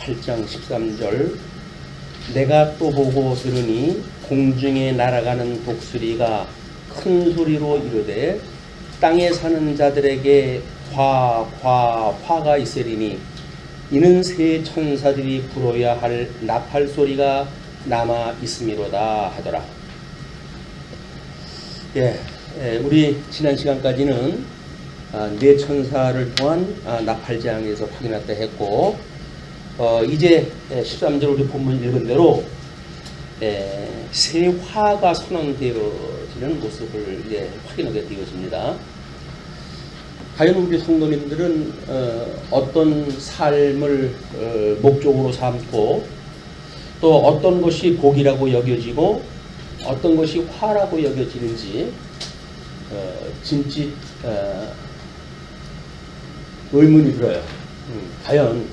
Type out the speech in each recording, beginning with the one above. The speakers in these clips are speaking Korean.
8장 13절 내가 또 보고 들으니 공중에 날아가는 독수리가 큰 소리로 이르되 땅에 사는 자들에게 화가 있으리니 이는 새 천사들이 불어야 할 나팔 소리가 남아 있음이로다 하더라. 우리 지난 시간까지는 네 천사를 통한 나팔장에서 확인했다 했고, 이제 13절 우리 본문 읽은 대로 새 화가 선언되어지는 모습을 이제 확인하게 되어집니다. 과연 우리 성도님들은 어떤 삶을 목적으로 삼고 또 어떤 것이 복이라고 여겨지고 어떤 것이 화라고 여겨지는지 진짜 의문이 들어요. 과연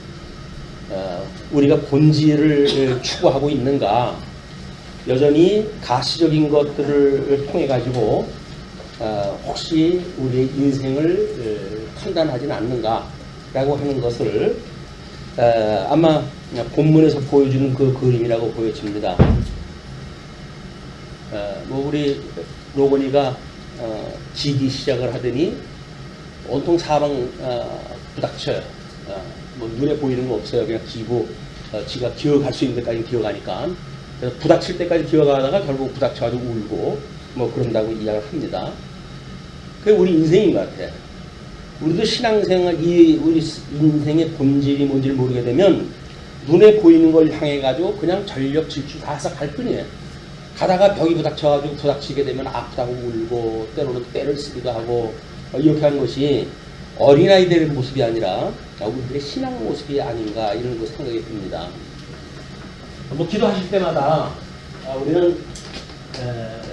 우리가 본질을 추구하고 있는가, 여전히 가시적인 것들을 통해 가지고 혹시 우리의 인생을 판단하지는 않는가라고 하는 것을 아마 본문에서 보여주는 그 그림이라고 보여집니다. 우리 로건이가 지기 시작을 하더니 온통 사방 부닥쳐요. 눈에 보이는 거 없어요. 그냥 기고 지가 기어갈 수 있는 데까지 기어가니까. 그래서 부닥칠 때까지 기어가다가 결국 부닥쳐가지고 울고 그런다고 이야기를 합니다. 그게 우리 인생인 것 같아. 우리도 신앙생활, 우리 인생의 본질이 뭔지를 모르게 되면 눈에 보이는 걸 향해가지고 그냥 전력 질주 다 해서 갈 뿐이에요. 가다가 벽이 부닥쳐가지고 부닥치게 되면 아프다고 울고 때로는 때를 쓰기도 하고 이렇게 하는 것이 어린아이들의 모습이 아니라 우리들의 신앙 모습이 아닌가 이런 거 생각이 듭니다. 기도하실 때마다 우리는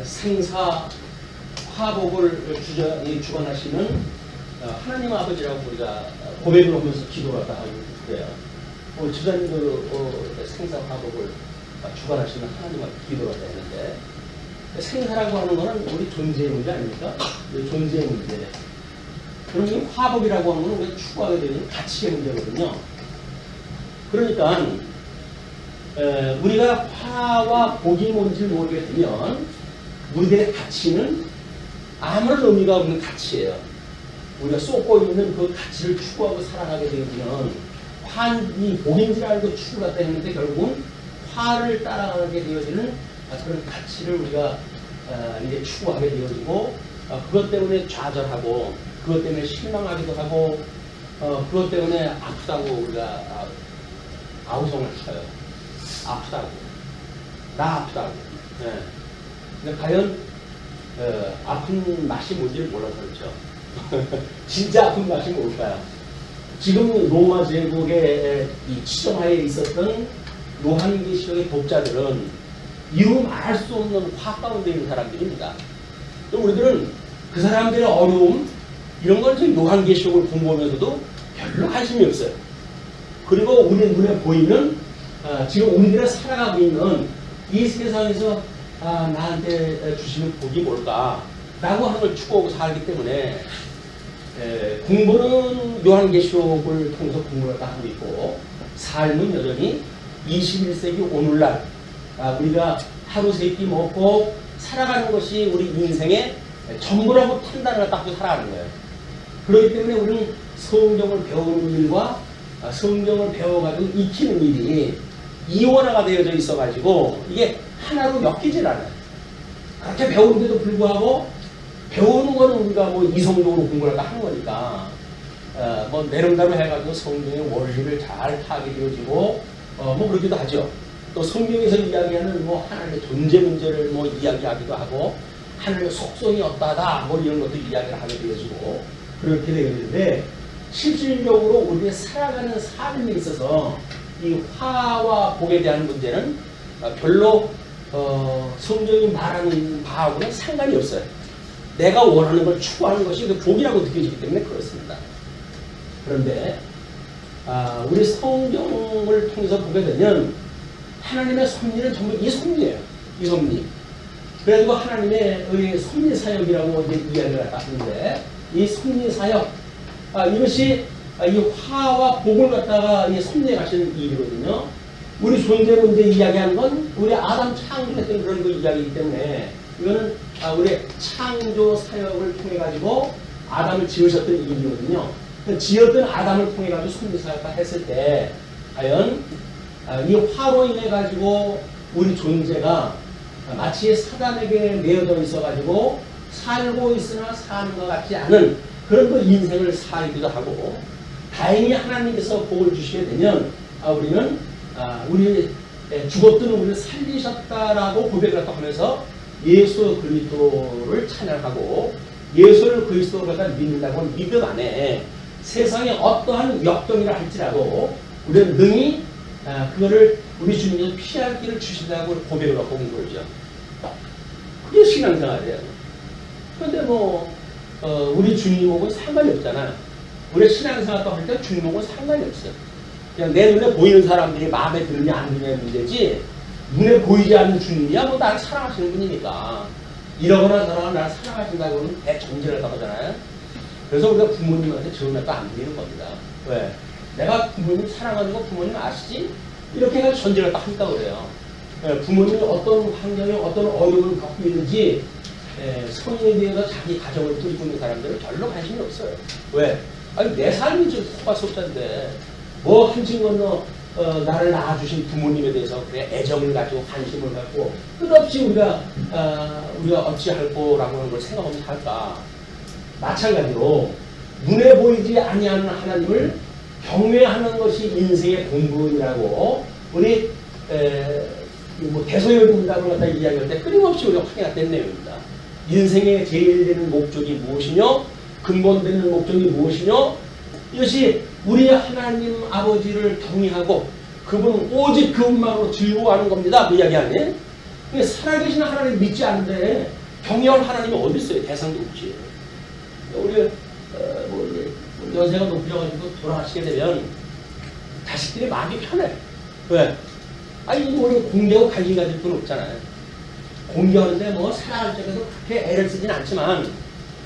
생사 화복을 주관하시는 하나님 아버지라고 우리가 고백을 하면서 기도를 하고 그래요. 지도자님도 생사 화복을 주관하시는 하나님과 기도를 하다 했는데, 생사라고 하는 것은 우리 존재의 문제 아닙니까? 존재의 문제. 그럼 이 화복이라고 하는 것은 우리가 추구하게 되는 가치의 문제거든요. 그러니까 우리가 화와 복이 뭔지 모르게 되면 우리들의 가치는 아무런 의미가 없는 가치예요. 우리가 쏟고 있는 그 가치를 추구하고 살아가게 되면 이 복인지를 알고 추구가 되는데 결국은 화를 따라가게 되어지는 그런 가치를 우리가 이제 추구하게 되어지고, 그것 때문에 좌절하고 그것 때문에 실망하기도 하고 그것 때문에 아프다고 우리가 아우성을 쳐요. 아프다고, 나 아프다고. 근데 과연 아픈 맛이 뭔지를 몰라서 그렇죠. 진짜 아픈 맛이 뭘까요? 지금 로마 제국의 이 치정하에 있었던 요한계시록의 독자들은 이루 말할 수 없는 화 가운데 있는 사람들입니다. 또 우리들은 그 사람들의 어려움 이런 걸 지금 요한계시록을 공부하면서도 별로 관심이 없어요. 그리고 우리 눈에 보이는 지금 우리들이 살아가고 있는 이 세상에서 나한테 주시는 복이 뭘까 라고 하는 걸 추구하고 살기 때문에 공부는 요한계시록을 통해서 공부를 하고 있고, 삶은 여전히 21세기 오늘날 우리가 하루 세 끼 먹고 살아가는 것이 우리 인생의 전부라고 판단을 갖고 살아가는 거예요. 그렇기 때문에 우리는 성경을 배우는 일과 성경을 배워가지고 익히는 일이 이원화가 되어져 있어가지고 이게 하나로 엮이질 않아요. 그렇게 배우는데도 불구하고 배우는 거는 우리가 이성적으로 공부를 하는 거니까 내름대로 해가지고 성경의 원리를 잘 파악이 되어지고 그러기도 하죠. 또 성경에서 이야기하는 하나님의 존재 문제를 이야기하기도 하고 하나님의 속성이 어떠하다 이런 것도 이야기를 하게 되어지고 그렇게 되는데, 실질적으로 우리의 살아가는 삶에 있어서 이 화와 복에 대한 문제는 별로 성경이 말하는 바하고는 상관이 없어요. 내가 원하는 걸 추구하는 것이 복이라고 느껴지기 때문에 그렇습니다. 그런데 우리 성경을 통해서 보게 되면 하나님의 섭리는 전부 이 섭리예요. 이 섭리. 그래가지고 하나님의 섭리 사역이라고 이제 이야기를 하는데, 이 섭리 사역 이것이 이 화와 복을 갖다가 섭리해 가시는 일이거든요. 우리 존재로 이제 이야기하는 건 우리 아담 창조했던 그런 그 이야기이기 때문에 이거는 우리 창조 사역을 통해 가지고 아담을 지으셨던 일이거든요. 지었던 아담을 통해 가지고 섭리 사역을 했을 때 과연 이 화로 인해 가지고 우리 존재가 마치 사단에게 매여져 있어 가지고 살고 있으나 사는 것 같지 않은 그런 그 인생을 살기도 하고, 다행히 하나님께서 복을 주시게 되면 우리는 우리 죽었던 우리를 살리셨다라고 고백을 하면서 예수 그리스도를 찬양하고 예수를 그리스도로 갖다 믿는다고 하는 믿음 안에 세상에 어떠한 역경이라 할지라도 우리는 능히 그거를 우리 주님께서 피할 길을 주신다고 고백을 하고 온 거죠. 그게 신앙생활이에요. 그런데 우리 주님하고는 상관이 없잖아요. 우리 신앙생활도 할 때 주님하고는 상관이 없어요. 그냥 내 눈에 보이는 사람들이 마음에 드느냐 안 드느냐의 문제지, 눈에 보이지 않는 주님이야 뭐 나를 사랑하시는 분이니까, 이러거나 저러거나 나를 사랑하신다고 하면 대정죄를 하잖아요. 그래서 우리가 부모님한테 전화도 안 드리는 겁니다. 왜? 내가 부모님 사랑하고 부모님 아시지? 이렇게 해서 전제를 딱 한다고 그래요. 부모님이 어떤 환경에 어떤 어려움을 겪고 있는지 성인에 대해서 자기 가정을 꾸리고 있는 사람들은 별로 관심이 없어요. 왜? 아니 내 삶이 좀 호가속자인데 뭐 한층 건너 나를 낳아주신 부모님에 대해서 그래 애정을 가지고 관심을 갖고 끝없이 우리가 어찌할 거라고 하는 걸 생각하면서 할까? 마찬가지로 눈에 보이지 아니하는 하나님을 경외하는 것이 인생의 본분이라고 우리 대소연입니다를 갖다 이야기할 때 끊임없이 우리가 확인했던 내용입니다. 인생의 제일 되는 목적이 무엇이며 근본되는 목적이 무엇이며, 이것이 우리 하나님 아버지를 경외하고 그분 오직 그분만으로 즐거워하는 겁니다. 그 이야기 아니에요? 살아계신 하나님 믿지 않는데 경외할 하나님이 어디 있어요? 대상도 없지. 우리 연세가 높으셔가지고 돌아가시게 되면 자식들이 마음이 편해. 왜? 아니 우리 공개하고 관심 가질 분 없잖아요. 공개하는데 뭐 살아갈 적에도 그렇게 애를 쓰진 않지만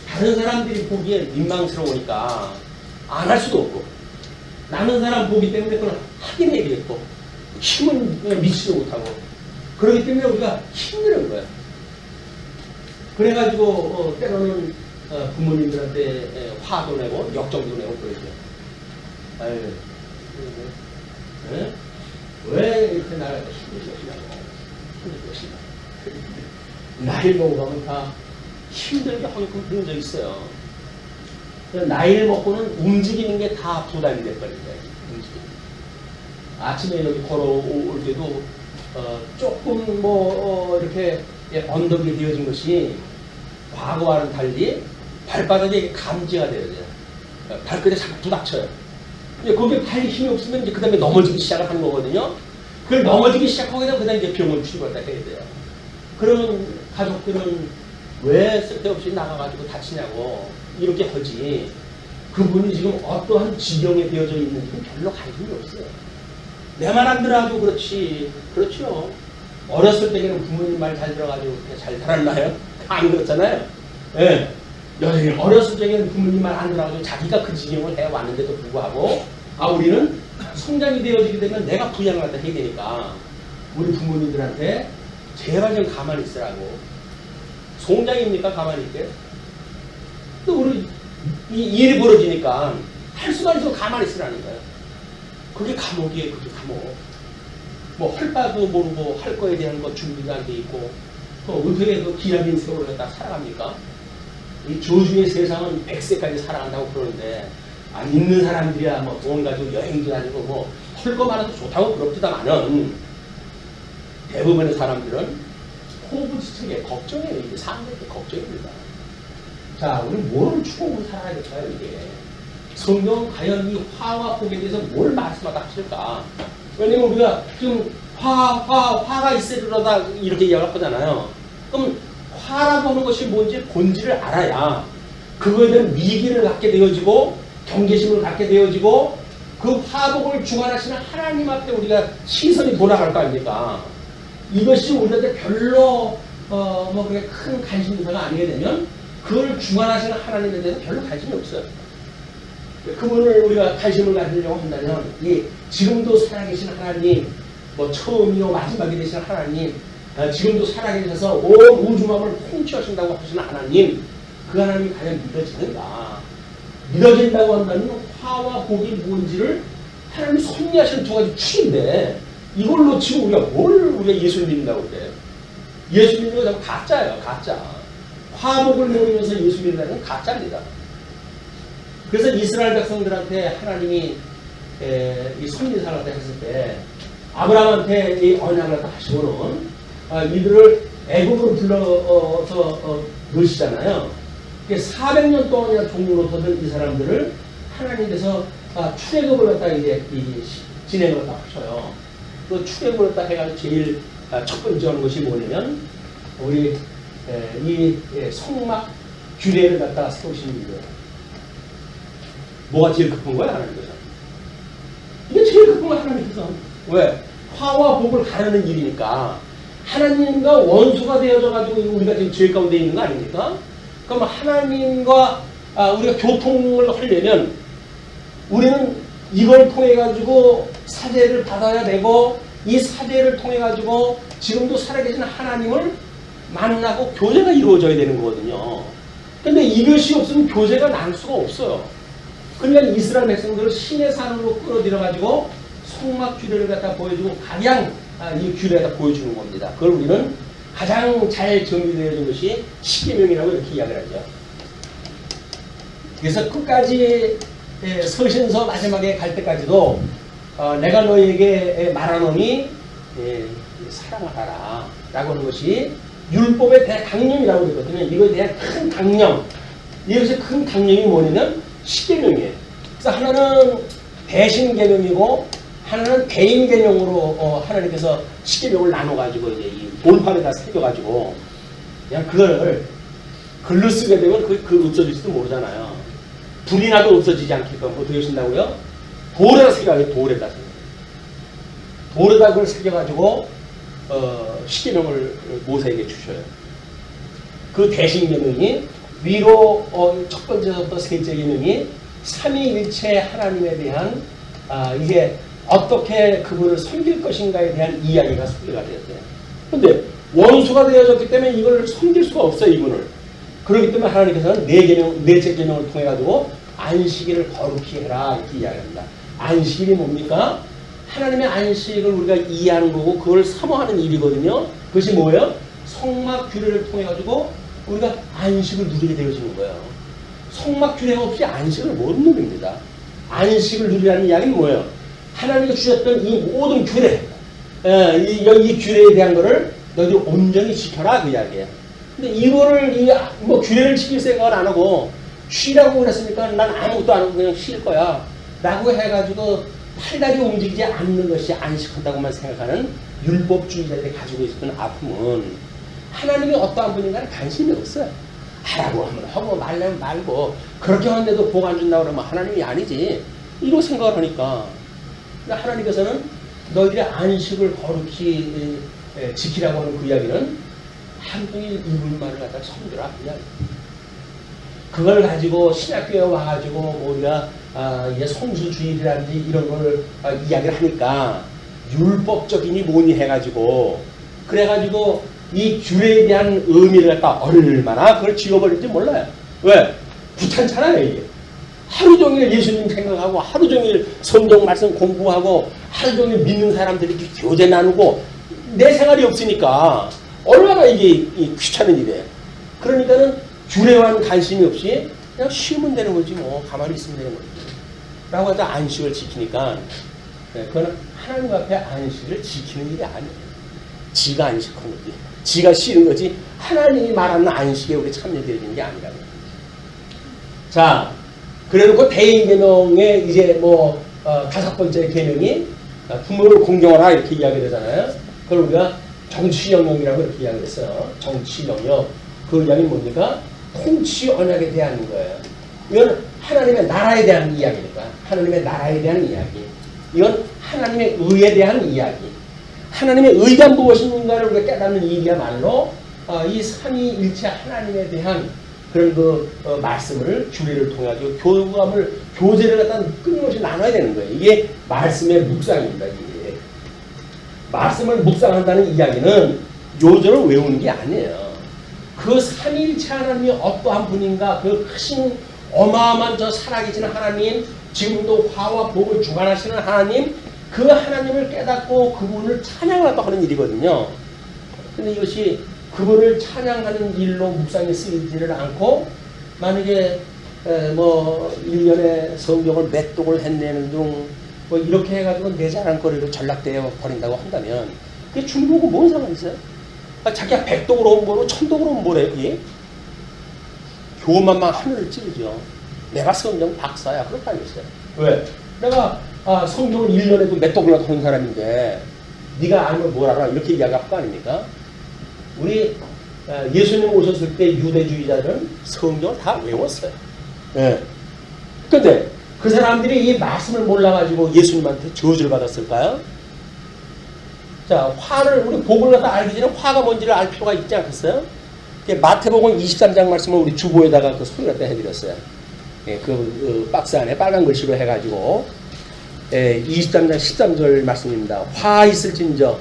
다른 사람들이 보기에 민망스러우니까 안 할 수도 없고, 남은 사람 보기 때문에 그걸 하긴 해야겠고 힘은 미치도 못하고 그렇기 때문에 우리가 힘드는 거야. 그래가지고 때로는 부모님들한테 화도 내고 역정도 내고 그러죠. 아유, 왜 이렇게 나를 힘들으시냐고. 나이 먹으면 다 힘들게 하게끔 그런 적 있어요. 나이를 먹고는 움직이는 게 다 부담이 돼버린다. 아침에 여기 걸어올 때도 조금 이렇게 언덕이 되어진 것이 과거와는 달리 발바닥에 감지가 되어야 돼요. 발끝에 자꾸 부닥쳐요. 거기에 발이 힘이 없으면 이제 그 다음에 넘어지기 시작을 하는 거거든요. 그걸 넘어지기 시작하게 되면 그 다음에 이제 병원 치료를 해야 돼요. 그런 가족들은 왜 쓸데없이 나가가지고 다치냐고 이렇게 하지, 그분이 지금 어떠한 지경에 되어져 있는지는 별로 관심이 없어요. 내 말 안 들어도 그렇지. 그렇죠. 어렸을 때는 부모님 말 잘 들어가지고 잘 살았나요? 안 그렇잖아요. 예. 여전히 어렸을 적에는 부모님 말 안 들어가지고 자기가 그 지경을 해왔는데도 불구하고 우리는 성장이 되어지게 되면 내가 부양을 갖다 해야 되니까 우리 부모님들한테 제발 좀 가만히 있으라고. 송장입니까? 가만히 있게? 또 우리 이 일이 벌어지니까 할 수만 있어도 가만히 있으라는 거예요. 그게 감옥이에요. 그게 감옥. 뭐 할 바도 모르고 할 거에 대한 거 준비가 안 돼 있고 어떻게 그 귀한 인생을 갖다 살아갑니까? 이 조주의 세상은 100세까지 살아간다고 그러는데 있는 사람들이야 뭐 돈 가지고 여행도 다니고 뭐 할 거 많아도 좋다고 그렇지만은 대부분의 사람들은 호부지책에 걱정해요. 이게 사람들한테 걱정입니다. 자, 우리 뭐를 추구하고 살아야 될까요, 이게? 성경은 과연 이 화와 복에 대해서 뭘 말씀하다 하실까? 왜냐면 우리가 지금 화가 있으려다 이렇게 이야기를 하잖아요. 그럼 화라고 하는 것이 뭔지 본질을 알아야 그거에 대한 미기를 갖게 되어지고 경계심을 갖게 되어지고 그 화복을 주관하시는 하나님 앞에 우리가 시선이 돌아갈 거 아닙니까? 이것이 우리한테 별로 그렇게 큰 관심사가 아니게 되면 그걸 주관하시는 하나님에 대해서 별로 관심이 없어요. 그분을 우리가 관심을 가지려고 한다면 이 지금도 살아계신 하나님, 뭐 처음이요 마지막이 되신 하나님, 지금도 살아계셔서 온 우주만을 통치하신다고 하시는 하나님, 그 하나님이 과연 믿어지는가? 믿어진다고 한다면 화와 복이 뭔지를 하나님이 섭리하시는 두 가지 추인데 이걸로 지금 우리가 예수 믿는다고 그래? 예수 믿는 거 전부 가짜예요, 가짜. 화복을 모르면서 예수 믿는다는 건 가짜입니다. 그래서 이스라엘 백성들한테 하나님이 이 섭리사를 했을 때 아브라함한테 이 언약을 하시고는 이들을 애굽으로 불러서 넣으시잖아요. 400년 동안이나 종로로 더던 이 사람들을 하나님께서 출애굽을 갖다 이제 진행을 다 하셔요. 그 출애굽을 갖다 해가지고 제일 첫 번째 하는 것이 뭐냐면 우리 이 성막 규례를 갖다가 세우시는 거예요. 뭐가 제일 급한 거야 하나님께서? 이게 제일 급한 거야 하나님께서. 왜? 화와 복을 가르는 일이니까. 하나님과 원수가 되어져 가지고 우리가 지금 죄 가운데 있는 거 아닙니까? 그럼 하나님과 우리가 교통을 하려면 우리는 이걸 통해 가지고 사죄를 받아야 되고 이 사죄를 통해 가지고 지금도 살아계신 하나님을 만나고 교제가 이루어져야 되는 거거든요. 근데 이것이 없으면 교제가 날 수가 없어요. 그러니까 이스라엘 백성들을 신의 산으로 끌어들여 가지고 성막 규례를 갖다 보여주고 각양 이 규례를 갖다 보여주는 겁니다. 그걸 우리는 가장 잘 정리되어진 것이 십계명이라고 이렇게 이야기를 하죠. 그래서 끝까지 서신서 마지막에 갈 때까지도 내가 너에게 말하노니 사랑하라 라고 하는 것이 율법의 대강령이라고 그러거든요. 이거에 대한 큰 강령. 이것의 큰 강령이 뭐냐면 십계명이에요. 그래서 하나는 대신 계명이고 하나는 개인 개념으로 하나님께서 십계명을 나눠가지고 이제 이 돌판에다 새겨가지고 그냥 그걸 글로 쓰게 되면 그 없어질지도 모르잖아요. 불이 나도 없어지지 않게끔 어떻게 하신다고요? 돌에다 새겨가지고 돌에다 그걸 새겨가지고 십계명을 모세에게 주셔요. 그 대신 계명이 위로 첫 번째부터 셋째 계명이 삼위일체 하나님에 대한 이게 어떻게 그분을 섬길 것인가에 대한 이야기가 소개가 되었어요. 그런데 원수가 되어졌기 때문에 이걸 섬길 수가 없어요, 이분을. 그렇기 때문에 하나님께서는 넷째 계명을 통해 가지고 안식일을 거룩히 해라 이렇게 이야기합니다. 안식일이 뭡니까? 하나님의 안식을 우리가 이해하는 거고 그걸 사모하는 일이거든요. 그것이 뭐예요? 성막 규례를 통해 가지고 우리가 안식을 누리게 되어지는 거예요. 성막 규례가 없이 안식을 못 누립니다. 안식을 누리라는 이야기는 뭐예요? 하나님이 주셨던 이 모든 규례, 이 규례에 대한 거를 너희들 온전히 지켜라 그 이야기예요. 근데 이거를 규례를 지킬 생각을 안 하고 쉬라고 그랬으니까 난 아무것도 안 하고 그냥 쉴 거야 라고 해가지고 팔다리 움직이지 않는 것이 안식한다고만 생각하는 율법주의자들이 가지고 있었던 아픔은 하나님이 어떠한 분인가는 관심이 없어요. 하라고 하면 하고 말려면 말고 그렇게 하는데도 복 안 준다고 그러면 하나님이 아니지 이런 생각을 하니까 하나님께서는 너희들의 안식을 거룩히 지키라고 하는 그 이야기는 하루 종일 이불만을 갖다 섬겨라 그 이야기. 그걸 가지고 신학교에 와가지고 우리가 성수주의라든지 이런 걸 이야기를 하니까 율법적이니 뭐니 해가지고 그래가지고 이 규례에 대한 의미를 갖다 얼마나 그걸 지워버릴지 몰라요. 왜? 귀찮잖아요 이게. 하루 종일 예수님 생각하고 하루 종일 성경 말씀 공부하고 하루 종일 믿는 사람들이 교제 나누고 내 생활이 없으니까 얼마나 이게 귀찮은 일이에요. 그러니까는 규례와는 관심이 없이 그냥 쉬면 되는 거지 뭐 가만히 있으면 되는 거지 라고 해서 안식을 지키니까 그거는 하나님 앞에 안식을 지키는 일이 아니에요. 지가 안식하는 거지. 지가 쉬는 거지 하나님이 말하는 안식에 우리 참여되어지는 게 아니라고. 자, 그래놓고 대인계명에 이제 다섯 번째 계명이 부모를 공경하라 이렇게 이야기를 하잖아요. 그걸 우리가 정치영역이라고 이렇게 이야기를 했어요. 정치영역. 그 이야기는 뭡니까? 통치 언약에 대한 거예요. 이건 하나님의 나라에 대한 이야기니까. 하나님의 나라에 대한 이야기. 이건 하나님의 의에 대한 이야기. 하나님의 의가 무엇인가를 우리가 깨닫는 일이야말로 이 삼위일체 하나님에 대한 그런 말씀을 규례를 통해 가지고 교제를 갖다 끊임없이 나눠야 되는 거예요. 이게 말씀의 묵상입니다. 이게. 말씀을 묵상한다는 이야기는 요절을 외우는 게 아니에요. 그 삼위일체 하나님이 어떠한 분인가, 그 크신 어마어마한 저 살아계신 하나님, 지금도 화와 복을 주관하시는 하나님, 그 하나님을 깨닫고 그분을 찬양하다 하는 일이거든요. 근데 이것이 그분을 찬양하는 일로 묵상에 쓰이지를 않고, 만약에 뭐 1년에 성경을 몇 독을 해내는 둥 뭐 이렇게 해가지고 내 자랑거리로 전락되어 버린다고 한다면 그게 중보고 뭔 상관이 있어요? 자기가 100독으로 온 거로 1000독으로 온 뭐래 그게? 교만만 하늘을 찌르죠. 내가 성경 박사야. 그렇게 알겠어요. 왜? 내가 성경을 1년에도 몇 독을 하는 사람인데 네가 알면 뭘 알아? 이렇게 이야기할 거 아닙니까? 우리 예수님 오셨을 때 유대주의자들은 성경을 다 외웠어요. 예. 근데 그 사람들이 이 말씀을 몰라가지고 예수님한테 저주를 받았을까요? 자, 화를, 우리 복을 갖다 알기 전에 화가 뭔지를 알 필요가 있지 않겠어요? 마태복음 23장 말씀을 우리 주보에다가 그 소리 갖다 해드렸어요. 예, 그 박스 안에 빨간 글씨로 해가지고, 23장 13절 말씀입니다. 화 있을진저,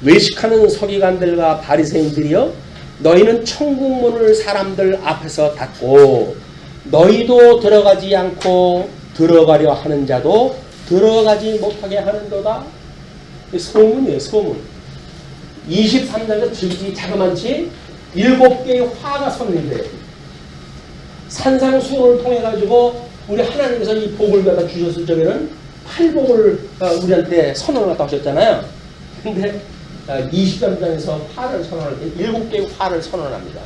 외식하는 서기관들과 바리새인들이여, 너희는 천국문을 사람들 앞에서 닫고, 너희도 들어가지 않고, 들어가려 하는 자도 들어가지 못하게 하는도다. 소문이에요, 소문. 23장에서 지극히 자그만치 7개의 화가 선언돼요. 산상수훈을 통해 가지고 우리 하나님께서 이 복을 갖다 주셨을 적에는 8복을 우리한테 선언을 갖다 하셨잖아요. 근데 23장에서 화를 선언할 때 7개의 화를 선언합니다.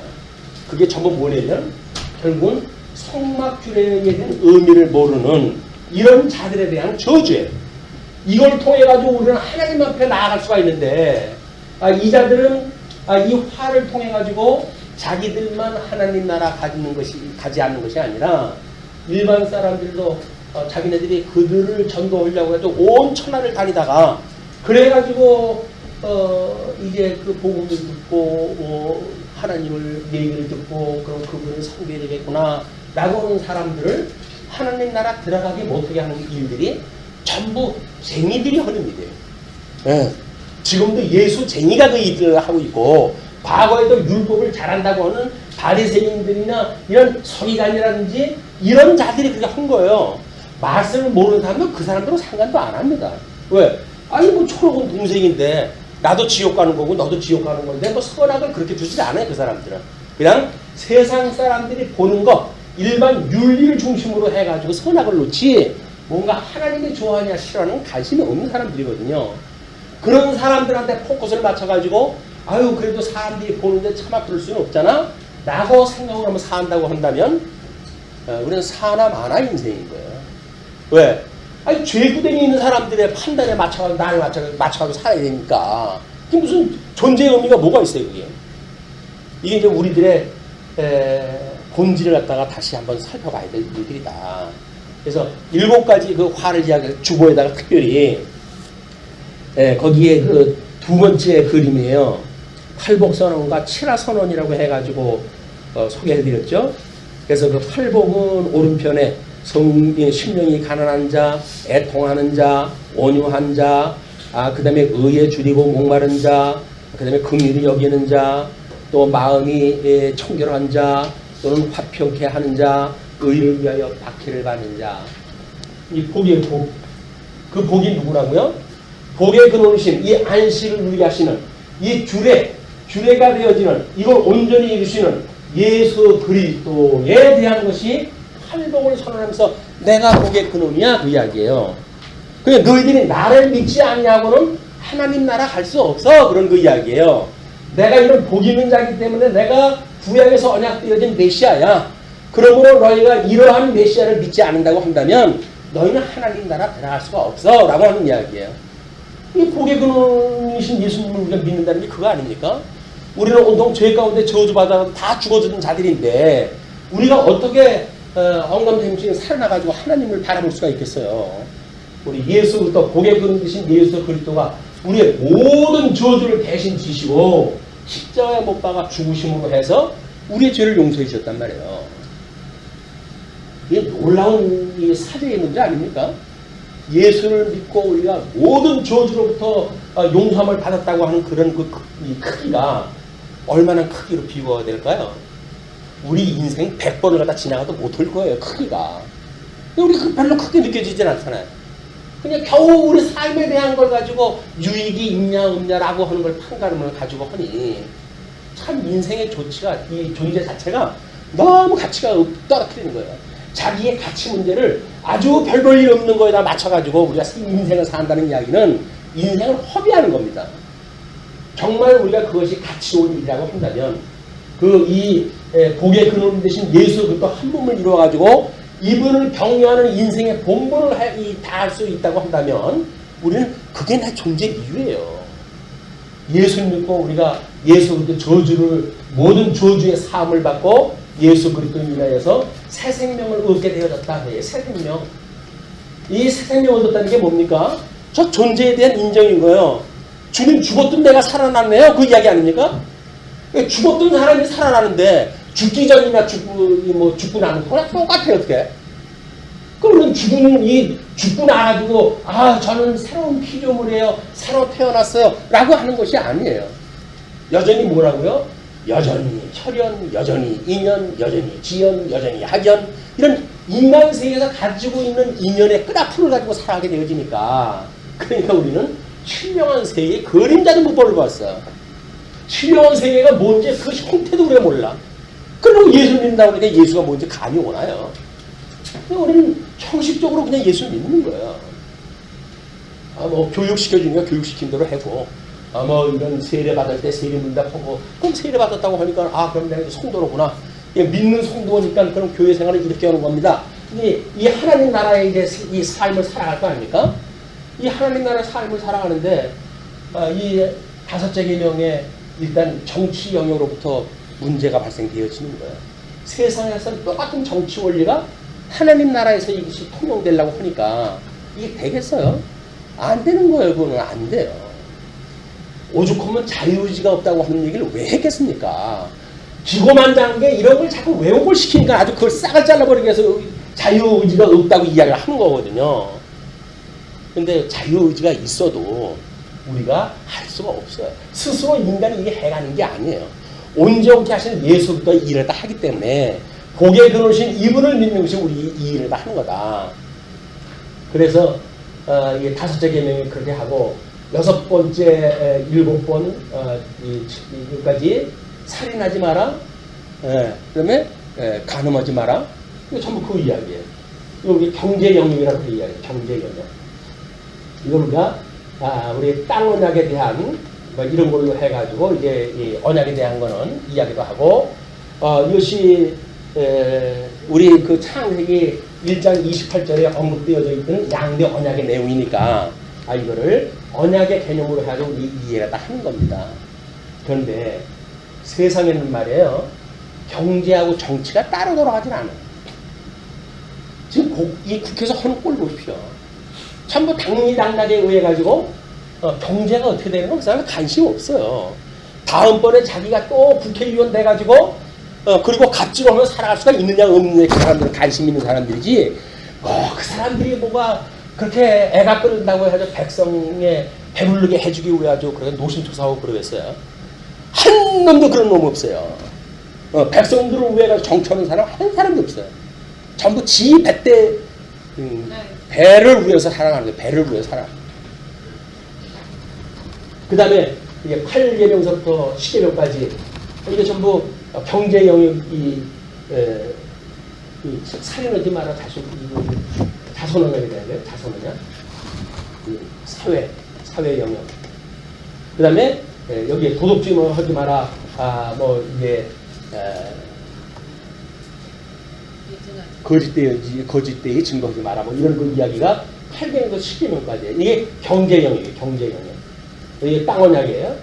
그게 전부 뭐냐면 결국은 성막주례에 대한 의미를 모르는 이런 자들에 대한 저주예요. 이걸 통해 가지고 우리는 하나님 앞에 나아갈 수가 있는데 이 자들은 이 화를 통해 가지고 자기들만 하나님 나라 가지 않는 것이 아니라 일반 사람들도 자기네들이 그들을 전도하려고 해도 온 천하를 다니다가 그래가지고 이제 그 복음을 듣고 하나님을 얘기를 듣고 그럼 그분을 섬겨야 되겠구나 라고 하는 사람들을 하나님 나라 들어가게 못하게 하는 일들이 전부 쟁이들이 하는 일이에요. 네. 지금도 예수쟁이가 그 일을 하고 있고 과거에도 율법을 잘한다고 하는 바리새인들이나 이런 서기관이라든지 이런 자들이 그렇게 한 거예요. 말씀을 모르는 사람은 그 사람들은 상관도 안 합니다. 왜? 아니 뭐 초록은 동생인데 나도 지옥 가는 거고 너도 지옥 가는 건데 뭐 선악을 그렇게 두지 않아요. 그 사람들은. 그냥 세상 사람들이 보는 거 일반 윤리를 중심으로 해가지고 선악을 놓지 뭔가 하나님이 좋아하냐 싫어하는 관심이 없는 사람들이거든요. 그런 사람들한테 포커스를 맞춰가지고 아유 그래도 사람들이 보는데 차마 그럴 수는 없잖아 라고 생각을 하면 산다고 한다면 우리는 사나 마나 인생인 거예요. 왜? 아니 죄구덩이 있는 사람들의 판단에 맞춰가지고 나를 맞춰가지고 살아야 되니까 그게 무슨 존재의 의미가 뭐가 있어요 그게. 이게 이제 우리들의 본질을 갖다가 다시 한번 살펴봐야 될 일들이다. 그래서 7가지 그 화를 이야기해서 주보에다가 특별히 거기에 그 두 번째 그림이에요. 팔복선언과 칠하선언이라고 해가지고 소개해드렸죠. 그래서 그 팔복은 오른편에 심령이 가난한 자, 애통하는 자, 온유한 자, 그 다음에 의에 줄이고 목마른 자, 그 다음에 긍휼히 여기는 자, 또 마음이 청결한 자, 또는 화평케 하는 자, 의를 위하여 박해를 받는 자. 이 복의 복. 그 복이 누구라고요? 복의 근원이신 이 안식을 누리게 하시는 이 주례가 되어지는 이걸 온전히 이루시는 예수 그리스도에 대한 것이 팔복을 선언하면서 내가 복의 근원이야 그 이야기예요. 그러니까 너희들이 나를 믿지 않냐고는 하나님 나라 갈 수 없어 그런 그 이야기예요. 내가 이런 복 있는 자이기 때문에 내가 구약에서 언약되어진 메시아야. 그러므로 너희가 이러한 메시아를 믿지 않는다고 한다면 너희는 하나님 나라 들어갈 수가 없어 라고 하는 이야기예요. 이 복의 근원이신 예수님을 우리가 믿는다는 게 그거 아닙니까? 우리는 온통 죄 가운데 저주받아 다 죽어주는 자들인데 우리가 어떻게 엉감생심에 살아나가지고 하나님을 바라볼 수가 있겠어요. 우리 예수부터 복의 근원이신 예수 그리스도가 우리의 모든 저주를 대신 지시고 십자가에 못 박아 죽으심으로 해서 우리의 죄를 용서해 주셨단 말이에요. 이게 놀라운 이 사죄의 문제 아닙니까? 예수를 믿고 우리가 모든 저주로부터 용서함을 받았다고 하는 그런 이 크기가 얼마나 크기로 비교가 될까요? 우리 인생 100번을 갖다 지나가도 못할 거예요, 크기가. 우리 별로 크게 느껴지진 않잖아요. 그냥 겨우 우리 삶에 대한 걸 가지고 유익이 있냐 없냐라고 하는 걸 판가름을 가지고 하니 참 인생의 이 존재 자체가 너무 가치가 떨어뜨리는 거예요. 자기의 가치 문제를 아주 별 볼 일 없는 거에다 맞춰가지고 우리가 인생을 산다는 이야기는 인생을 허비하는 겁니다. 정말 우리가 그것이 가치로운 일이라고 한다면 이 복의 근원 되신 예수 그리스도 한 몸을 이루어가지고 이분을 경외하는 인생의 본분을 다 할 수 있다고 한다면 우리는 그게 내 존재 이유예요. 예수 믿고 우리가 예수 그리스도 저주를 모든 저주의 사함을 받고 예수 그리스도 인하여서 새 생명을 얻게 되어졌다. 새 생명. 이 새 생명을 얻었다는 게 뭡니까? 저 존재에 대한 인정인 거예요. 주님 죽었던 내가 살아났네요. 그 이야기 아닙니까? 죽었던 사람이 살아나는데 죽기 전이나 죽고 나는 거랑 똑같아요. 어떻게? 그러면 죽고 나가지고 저는 새로운 피조물이에요. 새로 태어났어요. 라고 하는 것이 아니에요. 여전히 뭐라고요? 여전히 혈연, 여전히 인연, 여전히 지연, 여전히 학연 이런 인간 세계에서 가지고 있는 인연의 끈앞을 가지고 살아가게 되어지니까 그러니까 우리는 신령한 세계의 그림자도 못 보았어요. 신령한 세계가 뭔지 그 형태도 우리가 몰라. 그리고 예수를 믿는다고 그러니까 예수가 뭔지 감이 오나요? 우리는 형식적으로 그냥 예수를 믿는 거예요. 교육시켜주니까 교육시킨 대로 하고 이런 세례 받을 때 세례 문답하고 그럼 세례 받았다고 하니까 그럼 내가 성도로구나. 믿는 성도니까 그럼 교회 생활을 이렇게 하는 겁니다. 이 하나님 나라의 이 삶을 살아갈 거 아닙니까? 이 하나님 나라의 삶을 살아가는데 이 다섯째 계명에 일단 정치 영역으로부터 문제가 발생되어지는 거예요. 세상에서 똑같은 정치 원리가 하나님 나라에서 이것이 통용되려고 하니까 이게 되겠어요? 안 되는 거예요. 그거는 안 돼요. 오죽하면 자유의지가 없다고 하는 얘기를 왜 했겠습니까? 기고만장하게 이런 걸 자꾸 왜곡을 시키니까 아주 그걸 싹을 잘라버리기 위해서 자유의지가 없다고 이야기를 하는 거거든요. 근데 자유의지가 있어도 우리가 할 수가 없어요. 스스로 인간이 이게 해가는 게 아니에요. 온전케 하신 예수부터 이 일을 다 하기 때문에 복에 들어오신 이분을 믿는 것이 우리 이 일을 다 하는 거다. 그래서 이게 다섯째 계명이 그렇게 하고 여섯 번째, 일곱 번 여기까지 살인하지 마라. 그다음에 간음하지 마라. 이거 전부 그 이야기예요. 여기 경제 영역이라고 그 이야기예요. 경제 영역. 이거 우리가 우리 땅 언약에 대한 이런 걸로 해가지고 이제 이 언약에 대한 거는 이야기도 하고 이것이 우리 그 창세기 1장 28절에 언급되어져 있던 양대 언약의 내용이니까 이거를 언약의 개념으로 해가지고 우리 이해가 다 하는 겁니다. 그런데 세상에는 말이에요. 경제하고 정치가 따로 돌아가진 않아요. 지금 이 국회에서 하는 꼴 보십시오. 전부 당리당락에 의해 가지고 경제가 어떻게 되는 건 그 사람은 관심 없어요. 다음번에 자기가 또 국회의원 돼가지고 그리고 갑질을 하면 살아갈 수가 있느냐 없느냐 그 사람들은 관심 있는 사람들이지 그 사람들이 뭐가 그렇게 애가 끓는다고 해가지고 백성에 배부르게 해주기 위해 가지고 그래 노심초사하고 그러겠어요. 한 놈도 그런 놈 없어요. 백성들을 위해 가지고 정치하는 사람 한 사람도 없어요. 전부 지 배때 배를 위해서 살아가는 거예요. 배를 위해서 살아. 그 다음에 이게 8계명서부터 10계명까지 이게 전부 경제 영역이 살인하지 마라 자선언약이 돼야 돼요. 자선언약. 사회 영역. 그 다음에 여기에 도덕주의 하지 마라. 이게 거짓되이 증거하지 마라. 이런 그 이야기가 8계명에서 10계명까지. 이게 경제 영역이에요. 경제 영역. 이게 땅 언약이에요.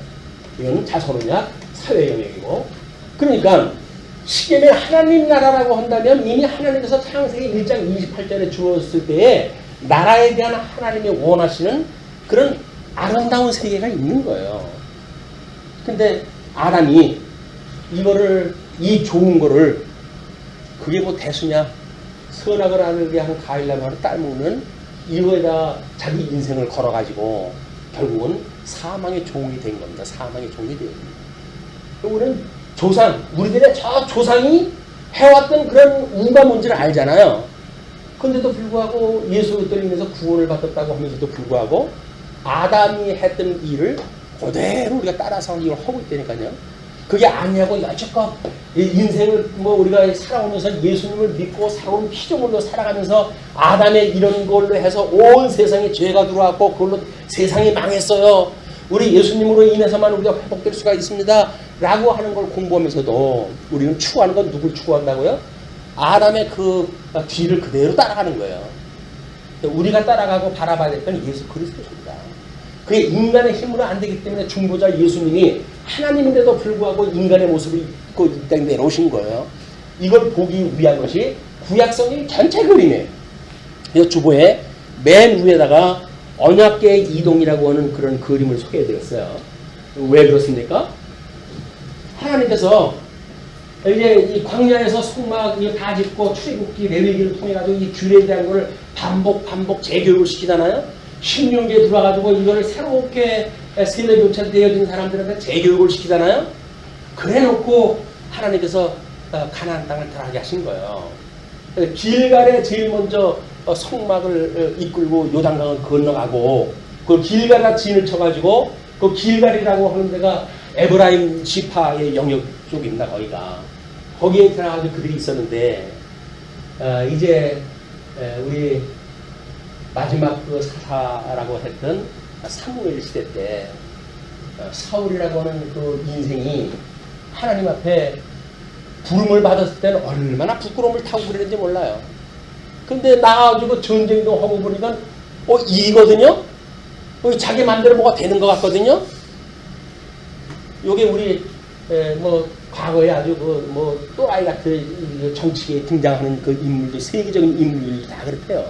이건 자선 언약, 사회 영역이고. 그러니까 10계명 하나님 나라라고 한다면 이미 하나님께서 창세기 1장 28절에 주었을 때에 나라에 대한 하나님의 원하시는 그런 아름다운 세계가 있는 거예요. 근데 아담이 이 좋은 거를 그게 뭐 대수냐? 선악을 알게 한 가일람하는 딸 먹는 이거에다 자기 인생을 걸어가지고 결국은 사망의 종이 된 겁니다. 사망의 종이 되어 있습니다. 우리는 조상, 우리들의 저 조상이 해왔던 그런 우가 뭔지를 알잖아요. 그런데도 불구하고 예수 그리스도로 인해서 구원을 받았다고 하면서도 불구하고 아담이 했던 일을 그대로 우리가 따라서 이걸 하고 있다니까요. 그게 아니냐고 여태껏 인생을 우리가 살아오면서 예수님을 믿고 살아온 피조물로 살아가면서 아담의 이런 걸로 해서 온 세상에 죄가 들어왔고 그걸로 세상이 망했어요. 우리 예수님으로 인해서만 우리가 회복될 수가 있습니다. 라고 하는 걸 공부하면서도 우리는 추구하는 건 누굴 추구한다고요? 아담의 그 뒤를 그대로 따라가는 거예요. 우리가 따라가고 바라봐야 될 건 예수 그리스도입니다. 그게 인간의 힘으로 안 되기 때문에 중보자 예수님이 하나님인데도 불구하고 인간의 모습을 입고 이 땅에 내려오신 거예요. 이걸 보기 위한 것이 구약성의 전체 그림이에요. 이 주보에 맨 위에다가 언약궤의 이동이라고 하는 그런 그림을 소개해드렸어요. 왜 그렇습니까? 하나님께서 이제 이 광야에서 성막 다 짓고 출애굽기 레위기를 통해 가지고 이 규례에 대한 걸 반복 재교육을 시키잖아요. 신명기에 들어와가지고 이거를 새롭게 세대 교체되어진 사람들한테 재교육을 시키잖아요. 그래놓고 하나님께서 가나안 땅을 들어가게 하신 거예요. 길갈에 제일 먼저 성막을 이끌고 요단강을 건너가고 그 길갈에 진을 쳐가지고 그 길갈이라고 하는 데가 에브라임 지파의 영역 쪽입니다. 거기에 들어가서 그들이 있었는데 이제 우리 마지막 그 사사라고 했던 사무엘 시대 때 사울이라고 하는 그 인생이 하나님 앞에 부름을 받았을 때는 얼마나 부끄러움을 타고 그랬는지 몰라요. 근데 나가지고 전쟁도 하고 보니까 이거든요? 자기 마음대로 뭐가 되는 것 같거든요? 요게 우리 과거에 아주 또라이 같은 정치계에 등장하는 그 인물들, 세계적인 인물들이 다 그렇대요.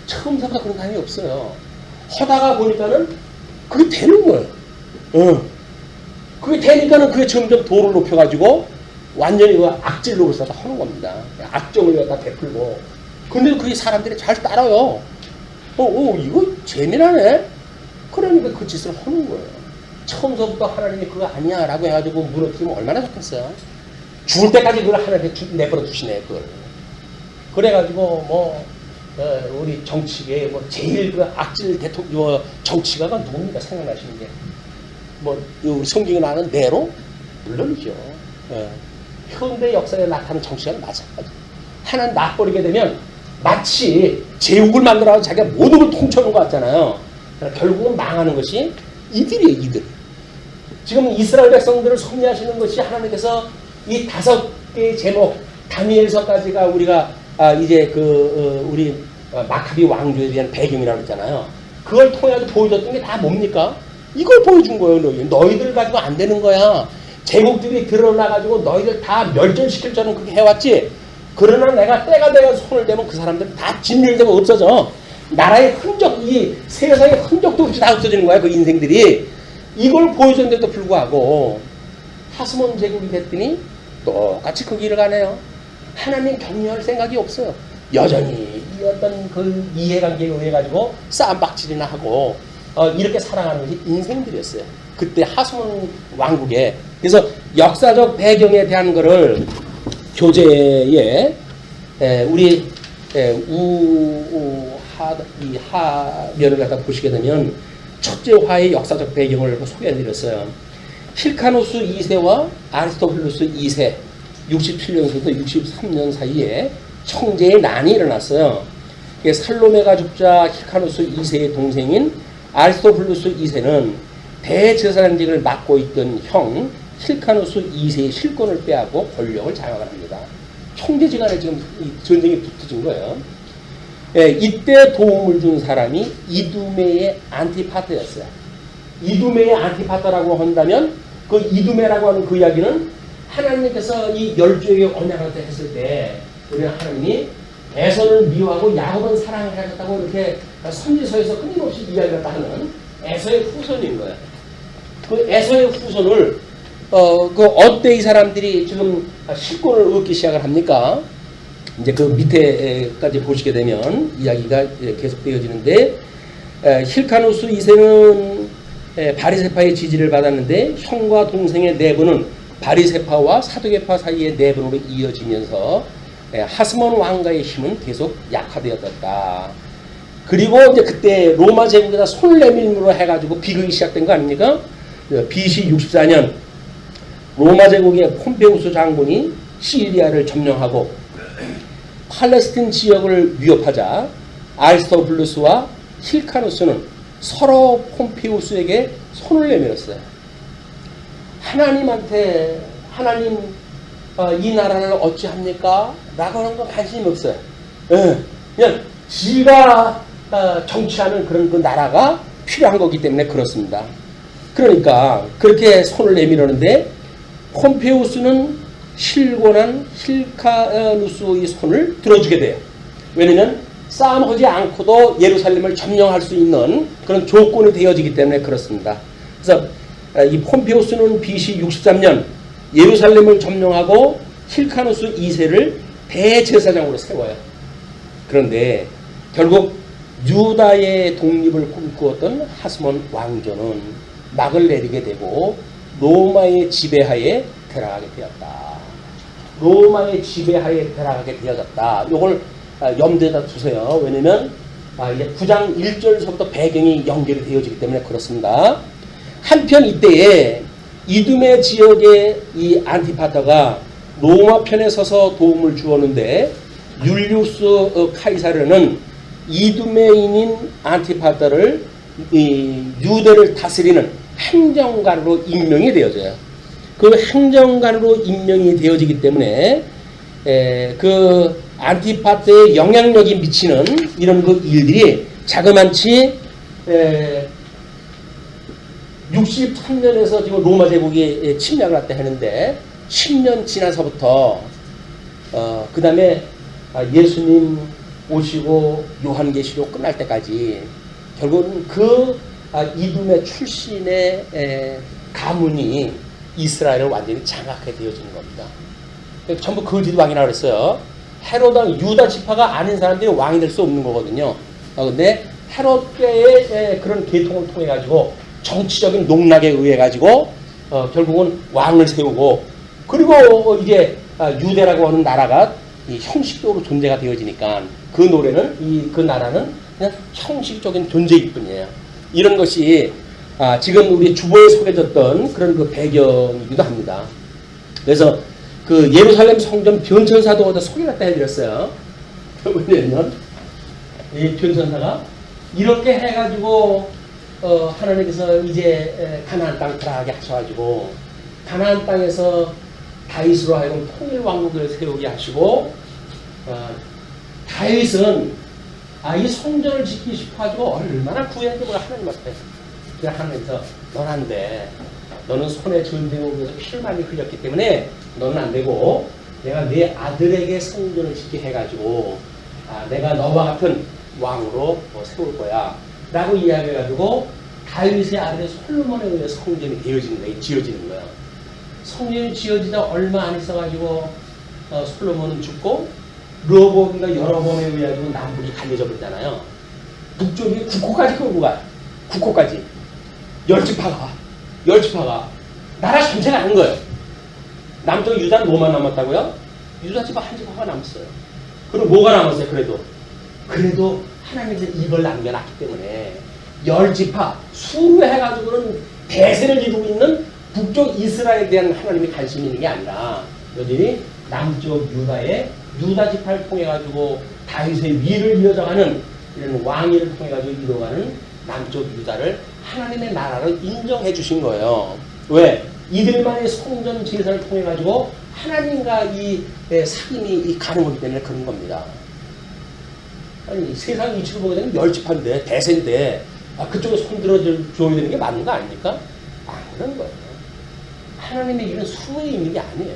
처음부터 그런 사람이 없어요. 하다가 보니까는 그게 되는 거예요. 그게 되니까는 그게 점점 도를 높여가지고 완전히 그 악질 노릇을 갖다 하는 겁니다. 악정을 갖다 베풀고. 근데 그게 사람들이 잘 따라요. 이거 재미나네? 그러니까 그 짓을 하는 거예요. 처음서부터 하나님이 그거 아니야 라고 해가지고 무너뜨리면 얼마나 좋겠어요. 죽을 때까지 그걸 하나님께 내버려 두시네, 그걸. 그래가지고 우리 정치계에 제일 그 악질 대통령 정치가가 누굽니까? 생각나시는 게 우리 성경에 나오는 네로? 물론이죠. 현대 역사에 나타나는 정치가는 마찬가지. 하나는 놔버리게 되면 마치 제국을 만들어서 자기가 모든 걸 통치하는 것 같잖아요. 결국은 망하는 것이 이들이에요, 이들. 지금 이스라엘 백성들을 섭리하시는 것이 하나님께서 이 5개의 제목, 다니엘서까지가 우리가 이제 우리 마카비 왕조에 대한 배경이라고 했잖아요. 그걸 통해서 보여줬던 게 다 뭡니까? 이걸 보여준 거예요, 너희들 가지고 안 되는 거야. 제국들이 드러나가지고 너희들 다 멸절시킬 줄은 그렇게 해왔지. 그러나 내가 때가 되어 손을 대면 그 사람들은 다 진멸되고 없어져. 나라의 흔적, 이 세상의 흔적도 없이 다 없어지는 거야, 그 인생들이. 이걸 보여줬는데도 불구하고 하스몬 제국이 됐더니 똑같이 그 길을 가네요. 하나님 격려할 생각이 없어요. 여전히 이 어떤 그 이해관계에 의해 가지고 싸움박질이나 하고 이렇게 살아가는 것이 인생들이었어요. 그때 하스몬 왕국에. 그래서 역사적 배경에 대한 거를 교재에 우리 이 하면을 갖다 보시게 되면 첫째 화의 역사적 배경을 소개해드렸어요. 힐카노스 2세와 아리스토블루스 2세 67년부터 63년 사이에 형제의 난이 일어났어요. 살로메가 죽자 힐카노스 2세의 동생인 아리스토블루스 2세는 대제사장직을 맡고 있던 형 힐카노스 2세의 실권을 빼앗고 권력을 장악을 합니다. 형제지간에 지금 전쟁이 붙어진 거예요. 이때 도움을 준 사람이 이두메의 안티파터였어요. 이두메의 안티파터라고 한다면 그 이두메라고 하는 그 이야기는 하나님께서 이 12에게 언약을 했을 때 우리 하나님이 에서를 미워하고 야곱은 사랑을 하셨다고 이렇게 선지서에서 끊임없이 이야기를 하는 에서의 후손인 거예요. 그 에서의 후손을 어때 이 사람들이 지금 실권을 얻기 시작을 합니까? 이제 그 밑에까지 보시게 되면 이야기가 계속 되어지는데, 힐카누스 2세는 바리새파의 지지를 받았는데 형과 동생의 내분은 바리새파와 사두개파 사이의 내분으로 이어지면서 하스몬 왕가의 힘은 계속 약화되었다. 그리고 이제 그때 로마 제국에다 손을 내밀므로 해가지고 비극이 시작된 거 아닙니까? BC 64년 로마 제국의 폼페우스 장군이 시리아를 점령하고 팔레스틴 지역을 위협하자 아리스토블루스와 힐카누스는 서로 폼페우스에게 손을 내밀었어요. 하나님한테 하나님 이 나라를 어찌합니까? 라고 하는 거 관심이 없어요. 그냥 지가 정치하는 그런 그 나라가 필요한 거기 때문에 그렇습니다. 그러니까 그렇게 손을 내밀었는데 폼페우스는 실곤한 힐카누스의 손을 들어주게 돼요. 왜냐면 싸움하지 않고도 예루살렘을 점령할 수 있는 그런 조건이 되어지기 때문에 그렇습니다. 그래서 이 폼페우스는 BC 63년 예루살렘을 점령하고 힐카누스 2세를 대제사장으로 세워요. 그런데 결국 유다의 독립을 꿈꾸었던 하스몬 왕조는 막을 내리게 되고 로마의 지배하에 들어가게 되었다. 로마의 지배하에 들어가게 되어졌다. 이걸 염두에다 두세요. 왜냐면 이제 9장 1절서부터 배경이 연결이 되어지기 때문에 그렇습니다. 한편 이때에 이두메 지역의 이 안티파터가 로마 편에 서서 도움을 주었는데 율리우스 카이사르는 이두메인인 안티파터를 유대를 다스리는 행정관으로 임명이 되어져요. 그 행정관으로 임명이 되어지기 때문에 그 안티파터의 영향력이 미치는 이런 그 일들이 자그만치 63년에서 지금 로마 제국이 침략을 했다 하는데 10년 지나서부터 그 다음에 예수님 오시고 요한계시록 끝날 때까지 결국은 그 이두메 출신의 가문이 이스라엘을 완전히 장악하게 되어지는 겁니다. 전부 거짓 왕이라고 그랬어요. 헤롯은 유다 지파가 아닌 사람들이 왕이 될 수 없는 거거든요. 근데 헤롯의 그런 계통을 통해 가지고 정치적인 농락에 의해 가지고 결국은 왕을 세우고 그리고 이제 유대라고 하는 나라가 이 형식적으로 존재가 되어지니까 그 노래는 그 나라는 그냥 형식적인 존재일 뿐이에요. 이런 것이 지금 우리 주보에 소개해줬던 그런 그 배경이기도 합니다. 그래서 그 예루살렘 성전 변천사도 어디 소개를 갖다 해드렸어요. 왜냐면 이 변천사가 이렇게 해가지고 하나님께서 이제 가나안 땅 들어가게 하셔가지고 가나안 땅에서 다윗으로 하여금 통일 왕국을 세우게 하시고 다윗은 이 성전을 짓기 싶어가지고 얼마나 구했는지 몰라 하나님 앞에. 그냥 하면서 넌 안 돼. 너는 손에 전쟁을 위해서 피를 많이 흘렸기 때문에 너는 안 되고 내가 내 아들에게 성전을 짓게 해가지고 내가 너와 같은 왕으로 세울 거야 라고 이야기해가지고 다윗의 아들 솔로몬에 의해 성전이 지어지는 거야. 성전이 지어지다 얼마 안 있어가지고 솔로몬은 죽고 르호보암이 여러 번에 의해 남북이 갈려져 버리잖아요. 북쪽이 국호까지 끌고 가요. 국호까지. 열지파가 나라 전체가 아닌 거예요. 남쪽 유다는 뭐만 남았다고요? 유다 지파 한 지파가 남았어요. 그럼 뭐가 남았어요? 그래도 하나님께서 이걸 남겨놨기 때문에 열지파 수로 해가지고는 대세를 이루고 있는 북쪽 이스라엘에 대한 하나님의 관심이 있는 게 아니라 여전히 남쪽 유다의 유다 지파를 통해 가지고 다윗의 위를 이어져가는 이런 왕위를 통해 가지고 이루어가는 남쪽 유다를 하나님의 나라로 인정해 주신 거예요. 왜? 이들만의 성전 제사를 통해 가지고 하나님과 이 사귐이 가능하기 때문에 그런 겁니다. 아니 세상 이치로 보게 되면 열지파인데 대세인데 그쪽에 손들어 줘야 되는 게 맞는 거 아닙니까? 안 그런 거예요. 하나님의 일은 수에 있는 게 아니에요.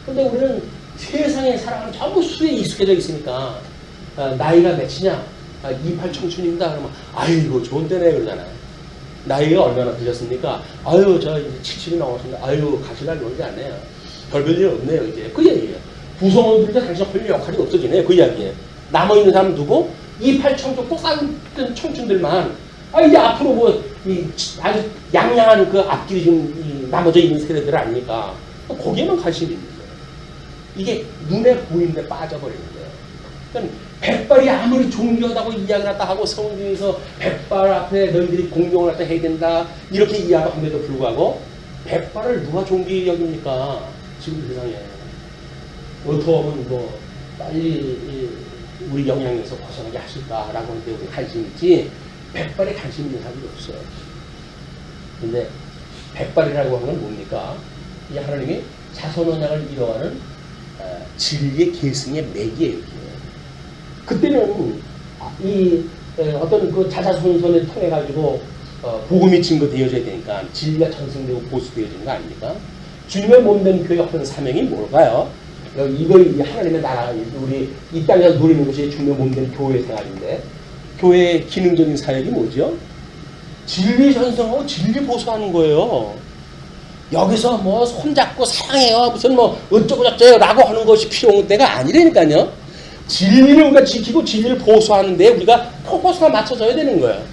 근데 우리는 세상에 살아가는 전부 수에 익숙해져 있으니까 나이가 몇이냐? 28 청춘입니다. 그러면 아이고 좋은 때네 그러잖아요. 나이가 얼마나 드셨습니까? 아유 저 이제 70이 넘었습니다. 아유 가실 날이 오지 않네요. 별별일 없네요 이제. 그 얘기예요. 구성원들도 당신 할 역할이 없어지네. 그 이야기에. 남아있는 사람 누구? 이 팔청족 똑같은 청춘들만 이제 앞으로 아주 양양한 그 앞길이 좀 나머져 있는 세대들 아닙니까? 거기에만 관심이 있는 거예요. 이게 눈에 보이는데 빠져버리는 거예요. 그러니까 백발이 아무리 존귀하다고 이야기를 갖다 하고 성경에서 백발 앞에 너희들이 공경을 갖다 해야 된다 이렇게 이야기함에도 불구하고 백발을 누가 존귀히 여깁니까? 지금 세상에. 어떻게 하면 빨리 우리 영향에서 벗어나게 하실까라고 하는데 우리 관심 있지 백발에 관심 있는 사람이 없어요. 근데 백발이라고 하는 건 뭡니까? 이 하나님이 자손언약을 이뤄가는 진리의 계승의 맥이에요. 그때는 이 어떤 그 자자손손을 통해 가지고 복음이 증거되어져야 되니까 진리가 전승되고 보수되어지는 거 아닙니까? 주님의 몸된 교회 하는 사명이 뭘까요? 이걸 하나님의 나라, 우리 이 땅에서 누리는 것이 주님의 몸된 교회 생활인데 교회의 기능적인 사역이 뭐죠? 진리 전승하고 진리 보수하는 거예요. 여기서 손잡고 사랑해요 무슨 어쩌고 저쩌고 라고 하는 것이 필요한 때가 아니라니까요. 진리를 우리가 지키고 진리를 보수하는데 우리가 포커스가 맞춰져야 되는 거예요.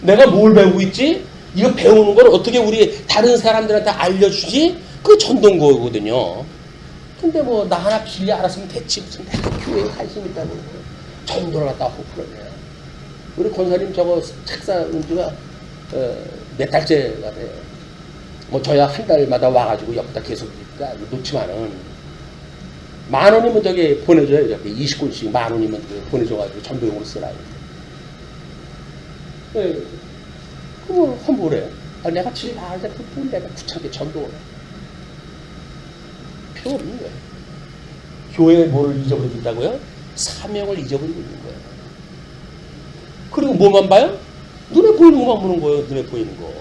내가 뭘 배우고 있지? 이거 배우는 걸 어떻게 우리 다른 사람들한테 알려주지? 그게 전동거거든요. 근데 나 하나 진리 알았으면 됐지. 무슨 내가 교회에 관심 있다고. 전도를 갖다 하고 그러네요. 우리 권사님 저거 책사 은지가 몇 달째가 돼요. 저야 한 달마다 와가지고 옆에다 계속 놓지만은 10,000원이면 저기 보내줘요. 이렇게 20권씩 10,000원이면 보내줘가지고 전도용으로 쓰라고. 그럼 환불해요. 내가 집에 나갈 때 돈 내가 귀찮게 전도를 필요 없는 거예요. 교회에 뭐를 잊어버리고 있다고요? 사명을 잊어버리고 있는 거예요. 그리고 뭐만 봐요? 눈에 보이는 것만 보는 거예요. 눈에 보이는 거.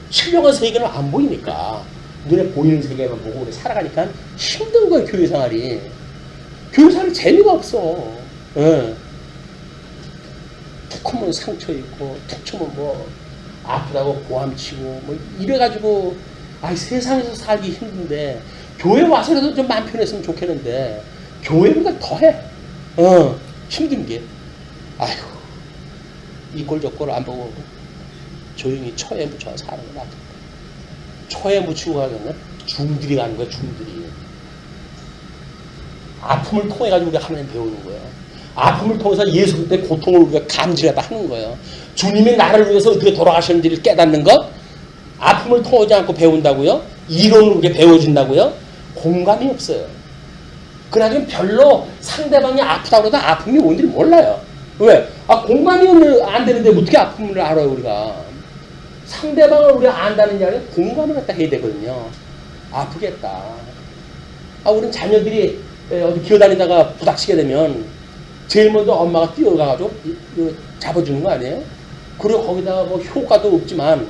신령한 세계는 안 보이니까 눈에 보이는 세계만 보고 우리 살아가니까 힘든 거예요. 교회 생활이. 교회 생활이 재미가 없어. 툭 하면 상처 있고 툭 치면 아프다고 고함치고 이래가지고 세상에서 살기 힘든데 교회 와서라도 좀 마음 편했으면 좋겠는데 교회보다 더해. 힘든 게. 아이고 이 꼴 저 꼴 안 보고 조용히 초에 묻혀 사는 거 낫겠다. 초에 묻히고 가겠네. 중들이 가는 거야. 중들이. 아픔을 통해 가지고 우리가 하나님 배우는 거예요. 아픔을 통해서 예수 그리스도의 고통을 우리가 감지하다 하는 거예요. 주님이 나를 위해서 어떻게 돌아가셨는지를 깨닫는 것. 아픔을 통하지 않고 배운다고요? 이론으로 그렇게 배워진다고요? 공감이 없어요. 그래가지고 별로 상대방이 아프다고 해도 아픔이 뭔지 몰라요. 왜? 공감이 안 되는데 어떻게 아픔을 알아요, 우리가? 상대방을 우리가 안다는 게 아니라 공감을 갖다 해야 되거든요. 아프겠다. 우리는 자녀들이 어디 기어다니다가 부닥치게 되면 제일 먼저 엄마가 뛰어가가지고 잡아주는 거 아니에요? 그리고 거기다가 효과도 없지만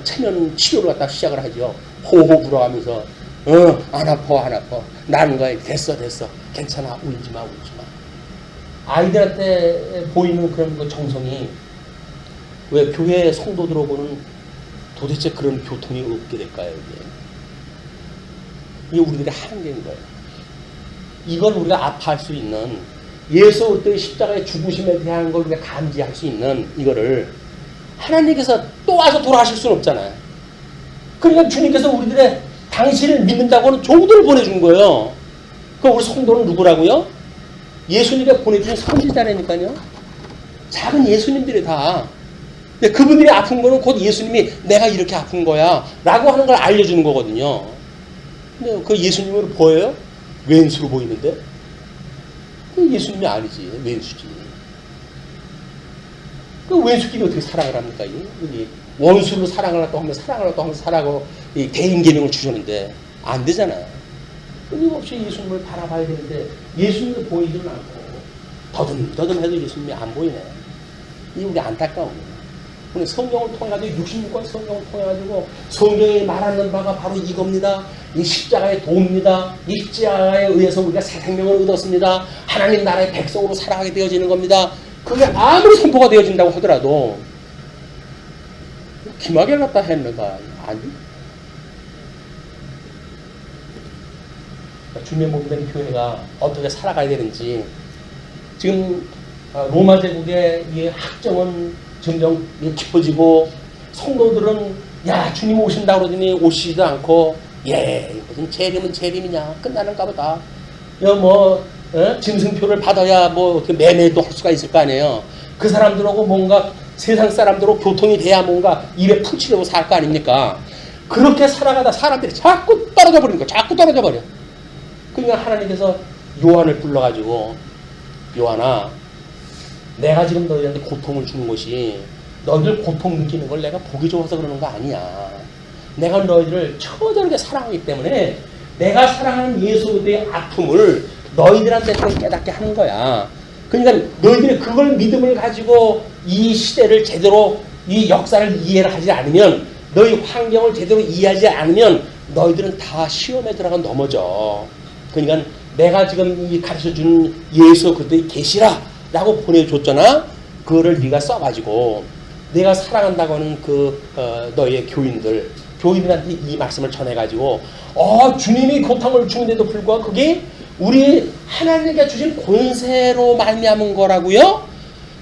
체면 치료를 갖다 시작을 하죠. 호호 불어가면서 안 아파 나는 거야. 됐어 괜찮아 울지 마. 아이들한테 보이는 그런 그 정성이 왜 교회 성도들하고는 도대체 그런 교통이 없게 될까요? 이게 우리들의 한계인 거예요. 이걸 우리가 아파할 수 있는 예수 그리스도의 십자가의 죽으심에 대한 걸 우리가 감지할 수 있는 이거를 하나님께서 또 와서 돌아가실 수는 없잖아요. 그러니까 주님께서 우리들의 당신을 믿는다고는 종들을 보내준 거예요. 그럼 우리 성도는 누구라고요? 예수님이 보내준 선지자라니까요. 작은 예수님들이 다. 근데 그분들이 아픈 거는 곧 예수님이 내가 이렇게 아픈 거야 라고 하는 걸 알려주는 거거든요. 근데 그 예수님으로 보여요? 왼수로 보이는데? 그 예수님이 아니지. 왼수지. 그 왼수끼리 어떻게 사랑을 합니까? 원수로 사랑을 하고 하면 사랑하고 대인 개념을 주셨는데 안 되잖아요. 끊임없이 예수님을 바라봐야 되는데 예수님을 보이지는 않고 더듬 해도 예수님이 안 보이네. 이게 우리 안타까운 거예요. 우리 성경을 통해가지고 66권 성경을 통해가지고 성경이 말하는 바가 바로 이겁니다. 이 십자가의 도입니다. 이 십자가에 의해서 우리가 새 생명을 얻었습니다. 하나님 나라의 백성으로 살아가게 되어지는 겁니다. 그게 아무리 선포가 되어진다고 하더라도 기막에 갖다 했는가? 아니. 주님의 몸된 교회가 어떻게 살아가야 되는지 지금 로마 제국의 이 학정은 점점 깊어지고 성도들은 야 주님 오신다 그러더니 오시지도 않고 무슨 재림은 재림이냐 끝나는가 보다. 짐승표를 받아야 매매도 할 수가 있을 거 아니에요. 그 사람들하고 뭔가 세상 사람들하고 교통이 돼야 뭔가 입에 푹치려고 살 거 아닙니까? 그렇게 살아가다 사람들이 자꾸 떨어져 버리는 거야. 자꾸 떨어져 버려. 그러니까 하나님께서 요한을 불러가지고 요한아 내가 지금 너희한테 고통을 주는 것이 너희들 고통 느끼는 걸 내가 보기 좋아서 그러는 거 아니야. 내가 너희들을 처절하게 사랑하기 때문에 내가 사랑하는 예수 그리스도의 아픔을 너희들한테 깨닫게 하는 거야. 그러니까 너희들이 그걸 믿음을 가지고 이 시대를 제대로 이 역사를 이해를 하지 않으면 너희 환경을 제대로 이해하지 않으면 너희들은 다 시험에 들어가 넘어져. 그러니까 내가 지금 이 가르쳐주는 예수 그리스도의 계시라라고 보내줬잖아. 그거를 네가 써가지고 내가 사랑한다고 하는 너희의 교인들한테 이 말씀을 전해가지고 주님이 고통을 주는데도 불구하고 그게 우리 하나님께 주신 권세로 말미암은 거라고요.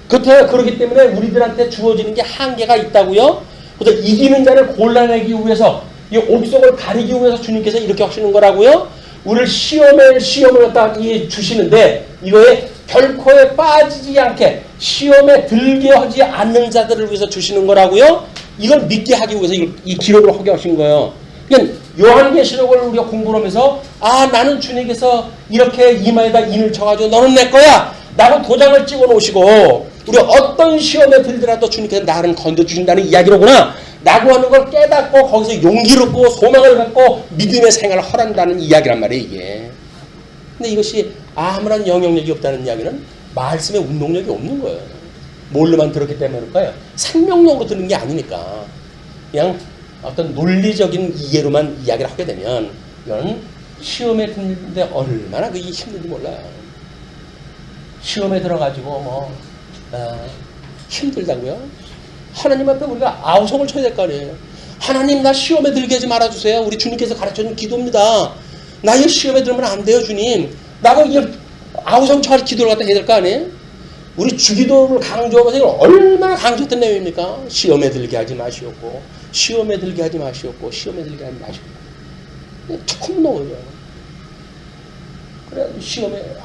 그렇기 때문에 우리들한테 주어지는 게 한계가 있다고요. 그래서 이기는 자를 골라내기 위해서 이 옥석을 가리기 위해서 주님께서 이렇게 하시는 거라고요. 우리를 시험을 갖다 주시는데 이거에 결코에 빠지지 않게 시험에 들게 하지 않는 자들을 위해서 주시는 거라고요. 이걸 믿게 하기 위해서 이 기록을 하게 하신 거예요. 그러니까 요한계시록을 우리가 공부하면서 나는 주님께서 이렇게 이마에다 인을 쳐가지고 너는 내 거야 라고 도장을 찍어 놓으시고 우리 어떤 시험에 들더라도 주님께서 나를 건져주신다는 이야기로구나 라고 하는 걸 깨닫고 거기서 용기를 얻고 소망을 갖고 믿음의 생활을 허란다는 이야기란 말이에요. 이게. 근데 이것이 아무런 영향력이 없다는 이야기는 말씀에 운동력이 없는 거예요. 뭘로만 들었기 때문에 그럴까요? 생명력으로 듣는 게 아니니까 그냥 어떤 논리적인 이해로만 이야기를 하게 되면 이건 시험에 듣는데 얼마나 그게 힘든지 몰라요. 시험에 들어가지고 힘들다고요? 하나님 앞에 우리가 아우성을 쳐야 될 거 아니에요. 하나님 나 시험에 들게 하지 말아주세요. 우리 주님께서 가르쳐준 기도입니다. 나 이 시험에 들면 안 돼요 주님. 나가 이 아우성 쳐서 기도를 갖다 해야 될 거 아니에요. 우리 주기도를 강조하면서 얼마나 강조했던 내용입니까? 시험에 들게 하지 마시옵고 시험에 들게 하지 마시옵고 시험에 들게 하지 마시옵고 툭 놓으죠. 그래 시험에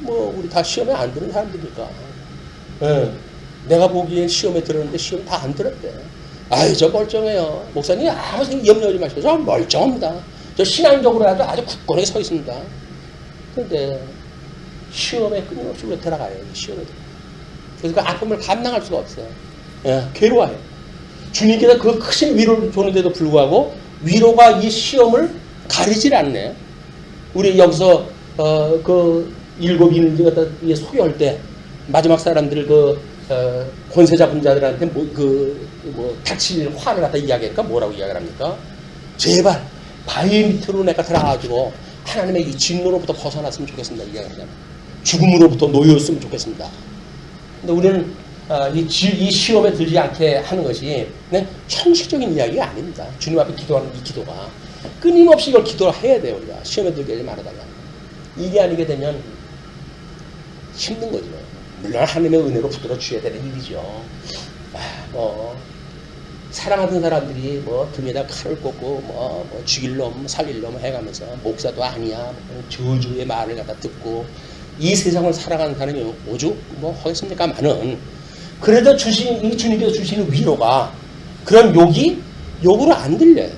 우리 다 시험에 안 드는 사람들이니까 내가 보기엔 시험에 들었는데 시험 다 안 들었대. 저 멀쩡해요. 목사님 아무 생각 염려하지 마시고 저 멀쩡합니다. 저 신앙적으로라도 아주 굳건하게 서 있습니다. 그런데 시험에 끊임없이 우리가 들어가요. 시험에. 그래서 그 아픔을 감당할 수가 없어요. 괴로워요. 주님께서 그 크신 위로를 주는데도 불구하고 위로가 이 시험을 가리질 않네. 우리 여기서 그 일곱 인을 갖다 소개할 때 마지막 사람들 권세자 분자들한테 닥칠 화를 갖다 이야기하니까 뭐라고 이야기를 합니까? 제발 바위 밑으로 내가 들어가가지고 하나님의 이 진노로부터 벗어났으면 좋겠습니다. 이야기하잖아요. 죽음으로부터 놓였으면 좋겠습니다. 근데 우리는 이 시험에 들지 않게 하는 것이 그냥 형식적인 이야기가 아닙니다. 주님 앞에 기도하는 이 기도가 끊임없이 이걸 기도를 해야 돼요. 우리가 시험에 들게 하지 말아달라. 이게 아니게 되면 힘든 거죠. 물론 하나님의 은혜로 붙들어 주셔야 되는 일이죠. 사랑하던 사람들이 등에다 칼을 꽂고 죽일 놈 살릴 놈 해가면서 목사도 아니야 저주의 말을 갖다 듣고 이 세상을 살아가는 사람이 오죽 하겠습니까만은 그래도 이 주님께서 주시는 위로가 그런 욕으로 안 들려요.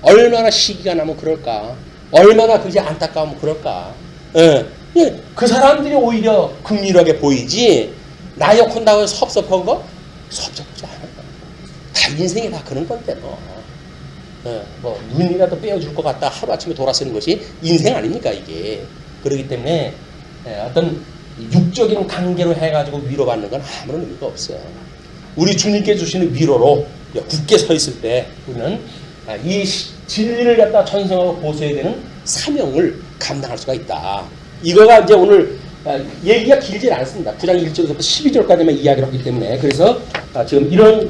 얼마나 시기가 나면 그럴까, 얼마나 그게 안타까우면 그럴까. 그 사람들이 오히려 긍휼하게 보이지 나 욕한다고 해서 섭섭한 거 섭섭하지 않아요. 다 인생이 다 그런 건데 눈이라도 빼어줄 것 같다 하루아침에 돌아서는 것이 인생 아닙니까 이게. 그렇기 때문에 어떤 육적인 관계로 해가지고 위로받는 건 아무런 의미가 없어요. 우리 주님께 주시는 위로로 굳게 서 있을 때 우리는 이 진리를 갖다 전승하고 보수해야 되는 사명을 감당할 수가 있다. 이거가 이제 오늘 얘기가 길지 않습니다. 9장 1절부터 12절까지만 이야기를 하기 때문에 그래서 지금 이런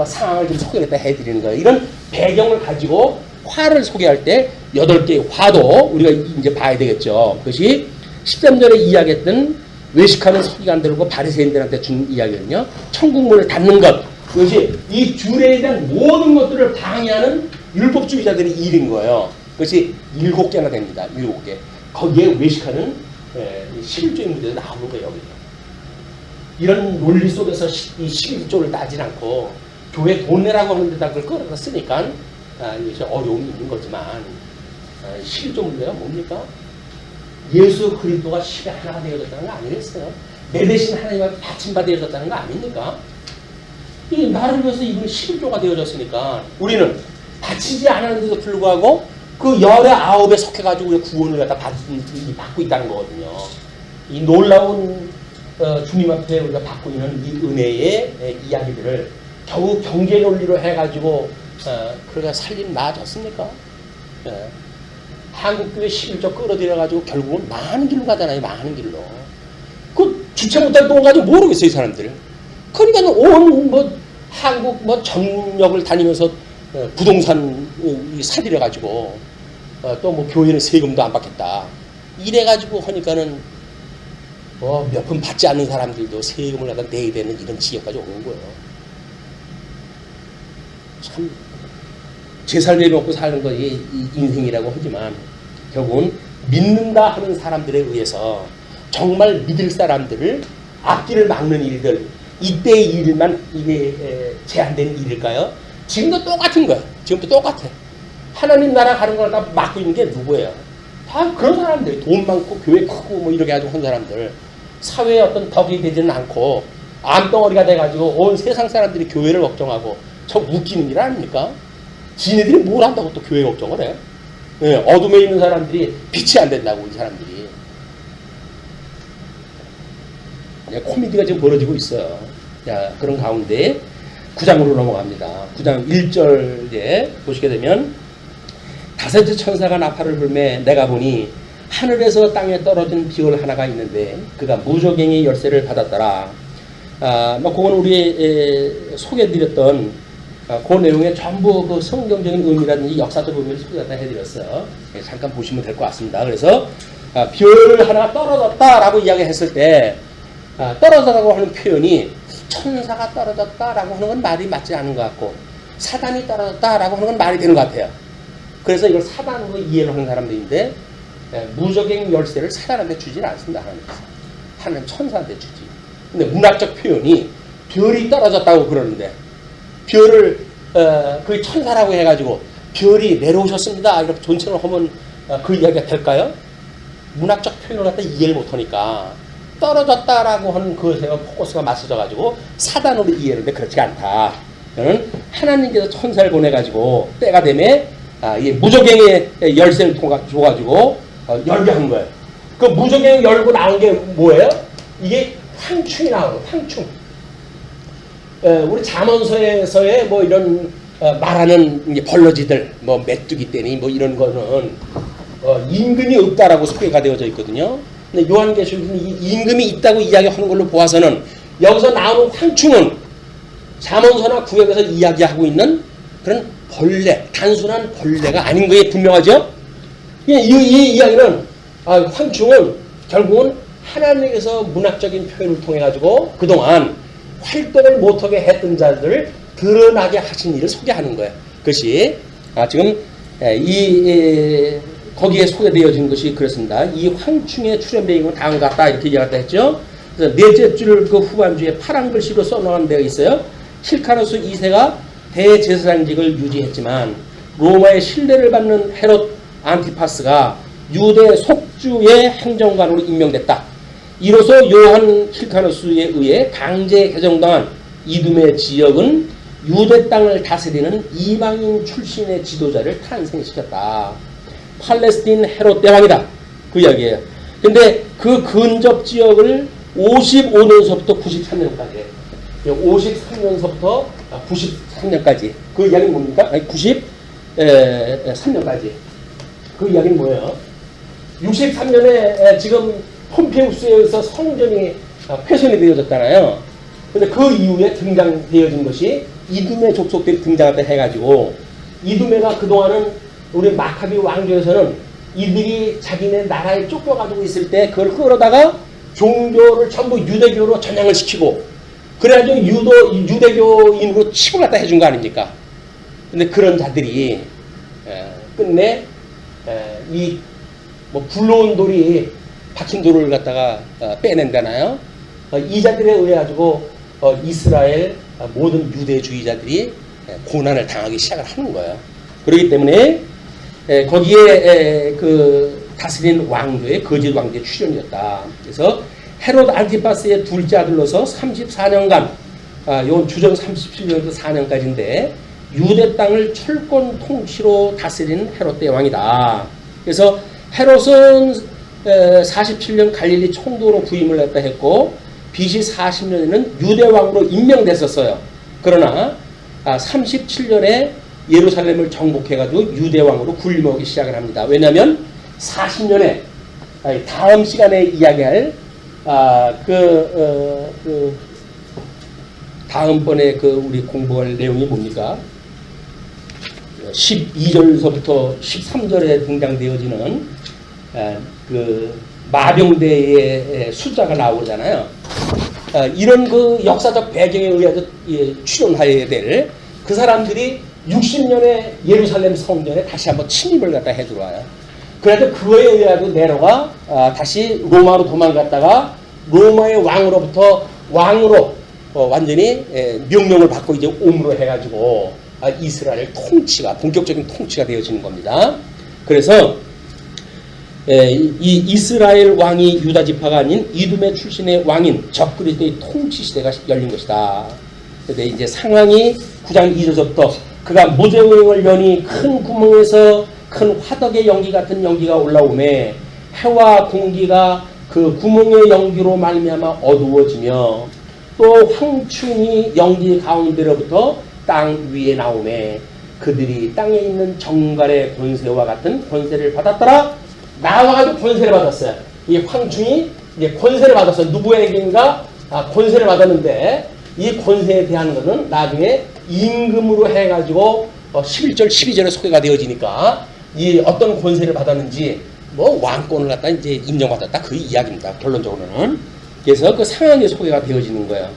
상황을 좀 소개를 해드리는 거예요. 이런 배경을 가지고 화를 소개할 때 8개의 화도 우리가 이제 봐야 되겠죠. 그것이 13절에 이야기했던 외식하는 서기관들과 바리새인들한테 준 이야기거든요. 천국문을 닫는 것. 그것이 이 주례에 대한 모든 것들을 방해하는 율법주의자들의 일인 거예요. 그것이 7개나 됩니다. 7개. 거기에 외식하는 11조의 문제가 나오는 거예요. 여기서. 이런 논리 속에서 이 11조를 따지 않고 교회 돈 내라고 하는 데다 그걸 끌어다 쓰니까 이것이 어려움이 있는 거지만 11조 문제가 뭡니까? 예수 그리스도가 십에 하나가 되어졌다는 거 아니겠어요? 내 대신 하나님 앞에 받침받아졌다는 거 아닙니까? 이 나를 위해서 이분이 11조가 되어졌으니까 우리는 바치지 않았는데도 불구하고 그 열의 아홉에 속해가지고 우리가 구원을 갖다 받고 있다는 거거든요. 이 놀라운 주님 앞에 우리가 받고 있는 이 은혜의 이야기들을 겨우 경제 논리로 해가지고 그러니까 살림 나아졌습니까? 예. 한국교회 11조 끌어들여가지고 결국은 많은 길로 가잖아요. 많은 길로. 그 주체 못할 돈 가지고 모르겠어요. 이 사람들. 그러니까 온 한국 전역을 다니면서 부동산 사들여가지고 또 교회는 세금도 안 받겠다. 이래가지고 하니까는 몇 푼 받지 않는 사람들도 세금을 갖다 내야 되는 이런 지역까지 오는 거예요. 참 제 삶에 먹고 사는 것이 인생이라고 하지만 결국은 믿는다 하는 사람들에 의해서 정말 믿을 사람들을 앞길을 막는 일들, 이때의 일만 이게 제한된 일일까요? 지금도 똑같은 거예요. 지금도 똑같아. 하나님 나라 가는 걸 다 막고 있는 게 누구예요? 다 그런 사람들. 돈 많고 교회 크고 이렇게 가지고 한 사람들. 사회에 어떤 덕이 되지는 않고 암덩어리가 돼가지고 온 세상 사람들이 교회를 걱정하고 저 웃기는 일 아닙니까? 지네들이 뭘 한다고 또 교회 걱정을 해? 예, 어둠에 있는 사람들이 빛이 안 된다고 이 사람들이. 코미디가 지금 벌어지고 있어요. 자, 그런 가운데 9장으로 넘어갑니다. 9장 1절에 보시게 되면 다섯째 천사가 나팔을 불매 내가 보니 하늘에서 땅에 떨어진 비올 하나가 있는데 그가 무저갱의 열쇠를 받았더라. 그건 우리 소개해드렸던 그 내용의 전부 그 성경적인 의미라든지 역사적 의미를 소개를 해드렸어요. 잠깐 보시면 될 것 같습니다. 그래서 별 하나가 떨어졌다라고 이야기했을 때 떨어졌다고 하는 표현이 천사가 떨어졌다라고 하는 건 말이 맞지 않은 것 같고 사단이 떨어졌다라고 하는 건 말이 되는 것 같아요. 그래서 이걸 사단으로 이해를 하는 사람들인데 무저갱 열쇠를 사단한테 주지는 않습니다. 하나님 천사한테 주지. 근데 문학적 표현이 별이 떨어졌다고 그러는데 별을 그 천사라고 해가지고 별이 내려오셨습니다. 이렇게 존칭을 하면 그 이야기가 될까요? 문학적 표현을 갖다 이해를 못하니까 떨어졌다라고 하는 그것에 포커스가 맞춰져가지고 사단으로 이해를 하는데 그렇지 않다. 저는 하나님께서 천사를 보내가지고 때가 되면 이 무저갱의 열쇠를 줘가지고 열게 한 거예요. 그 무저갱 열고 나온 게 뭐예요? 이게 황충이 나오는 거예요. 황충. 우리 잠언서에서의 이런 말하는 이제 벌러지들, 메뚜기 떼니 이런 거는 임금이 없다라고 소개가 되어져 있거든요. 근데 요한계시록은 임금이 있다고 이야기하는 걸로 보아서는 여기서 나오는 황충은 잠언서나 구약에서 이야기하고 있는 그런 벌레, 단순한 벌레가 아닌 것이 분명하죠. 이 이야기는 황충은 결국은 하나님께서 문학적인 표현을 통해 가지고 그동안 활동을 못하게 했던 자들을 드러나게 하신 일을 소개하는 거예요. 그것이 지금 거기에 소개되어진 것이 그렇습니다. 이 황충의 출현 배경은 다음과 같다 이렇게 이야기했다 했죠. 그래서 넷째 줄 그 후반주에 파란 글씨로 써놓은 데가 있어요. 힐카노스 2세가 대제사장직을 유지했지만 로마의 신뢰를 받는 헤롯 안티파스가 유대 속주의 행정관으로 임명됐다. 이로써 요한 힐카노스에 의해 강제 개정당한 이두메 지역은 유대 땅을 다스리는 이방인 출신의 지도자를 탄생시켰다. 팔레스틴 헤롯 대왕이다. 그 이야기예요. 근데 그 근접 지역을 55년서부터 93년까지 53년서부터 93년까지 그 이야기는 뭡니까? 아니 93년까지 그 이야기는 뭐예요? 63년에 지금 폼페우스에서 성전이 훼손이 되어졌잖아요. 근데 그 이후에 등장되어진 것이 이두메 족속들이 등장했다 해가지고 이두메가 그동안은 우리 마카비 왕조에서는 이들이 자기네 나라에 쫓겨가지고 있을 때 그걸 끌어다가 종교를 전부 유대교로 전향을 시키고 그래가지고 유대교인으로 치고 갖다 해준 거 아닙니까? 근데 그런 자들이 끝내 이 뭐 굴러온 돌이 박힌 돌을 갖다가 빼낸다나요? 이 자들에 의해 가지고 이스라엘 모든 유대주의자들이 고난을 당하기 시작을 하는 거예요. 그렇기 때문에 거기에 그 다스린 왕조의 거짓 왕조의 출현이었다. 그래서 헤롯 안티파스의 둘째 아들로서 34년간, 이건 주전 37년부터 4년까지인데 유대 땅을 철권 통치로 다스린 헤롯 대왕이다. 그래서 헤롯은 47년 갈릴리 총독으로 부임을 했다 했고 BC 40년에는 유대 왕으로 임명됐었어요. 그러나 37년에 예루살렘을 정복해가지고 유대 왕으로 군림하기 시작을 합니다. 왜냐하면 40년에 다음 시간에 이야기할 다음번에 우리 공부할 내용이 뭡니까? 12절서부터 13절에 등장되어지는 그 마병대의 숫자가 나오잖아요. 이런 그 역사적 배경에 의해서 출연하여야 될 그 사람들이 60년에 예루살렘 성전에 다시 한번 침입을 갖다 해 들어와요. 그래서 그거에 의해서 네로가 다시 로마로 도망갔다가 로마의 왕으로부터 왕으로 완전히 명령을 받고 이제 옴으로 해가지고 이스라엘 통치가 본격적인 통치가 되어지는 겁니다. 그래서 이 이스라엘 왕이 유다 지파가 아닌 이두메 출신의 왕인 적그리스도의 통치 시대가 열린 것이다. 근데 이제 상황이 9장 2절부터 그가 무저행을 여니 큰 구멍에서 큰 화덕의 연기 같은 연기가 올라오매 해와 공기가 그 구멍의 연기로 말미암아 어두워지며 또 황충이 연기 가운데로부터 땅 위에 나오매 그들이 땅에 있는 정갈의 권세와 같은 권세를 받았더라. 나와가지고 권세를 받았어요. 이 황충이 이제 권세를 받았어요. 누구에게인가 권세를 받았는데 이 권세에 대한 것은 나중에 임금으로 해가지고 11절, 12절에 소개가 되어지니까 이 어떤 권세를 받았는지 뭐 왕권을 갖다 이제 인정받았다 그 이야기입니다. 결론적으로는. 그래서 그 상황이 소개가 되어지는 거예요.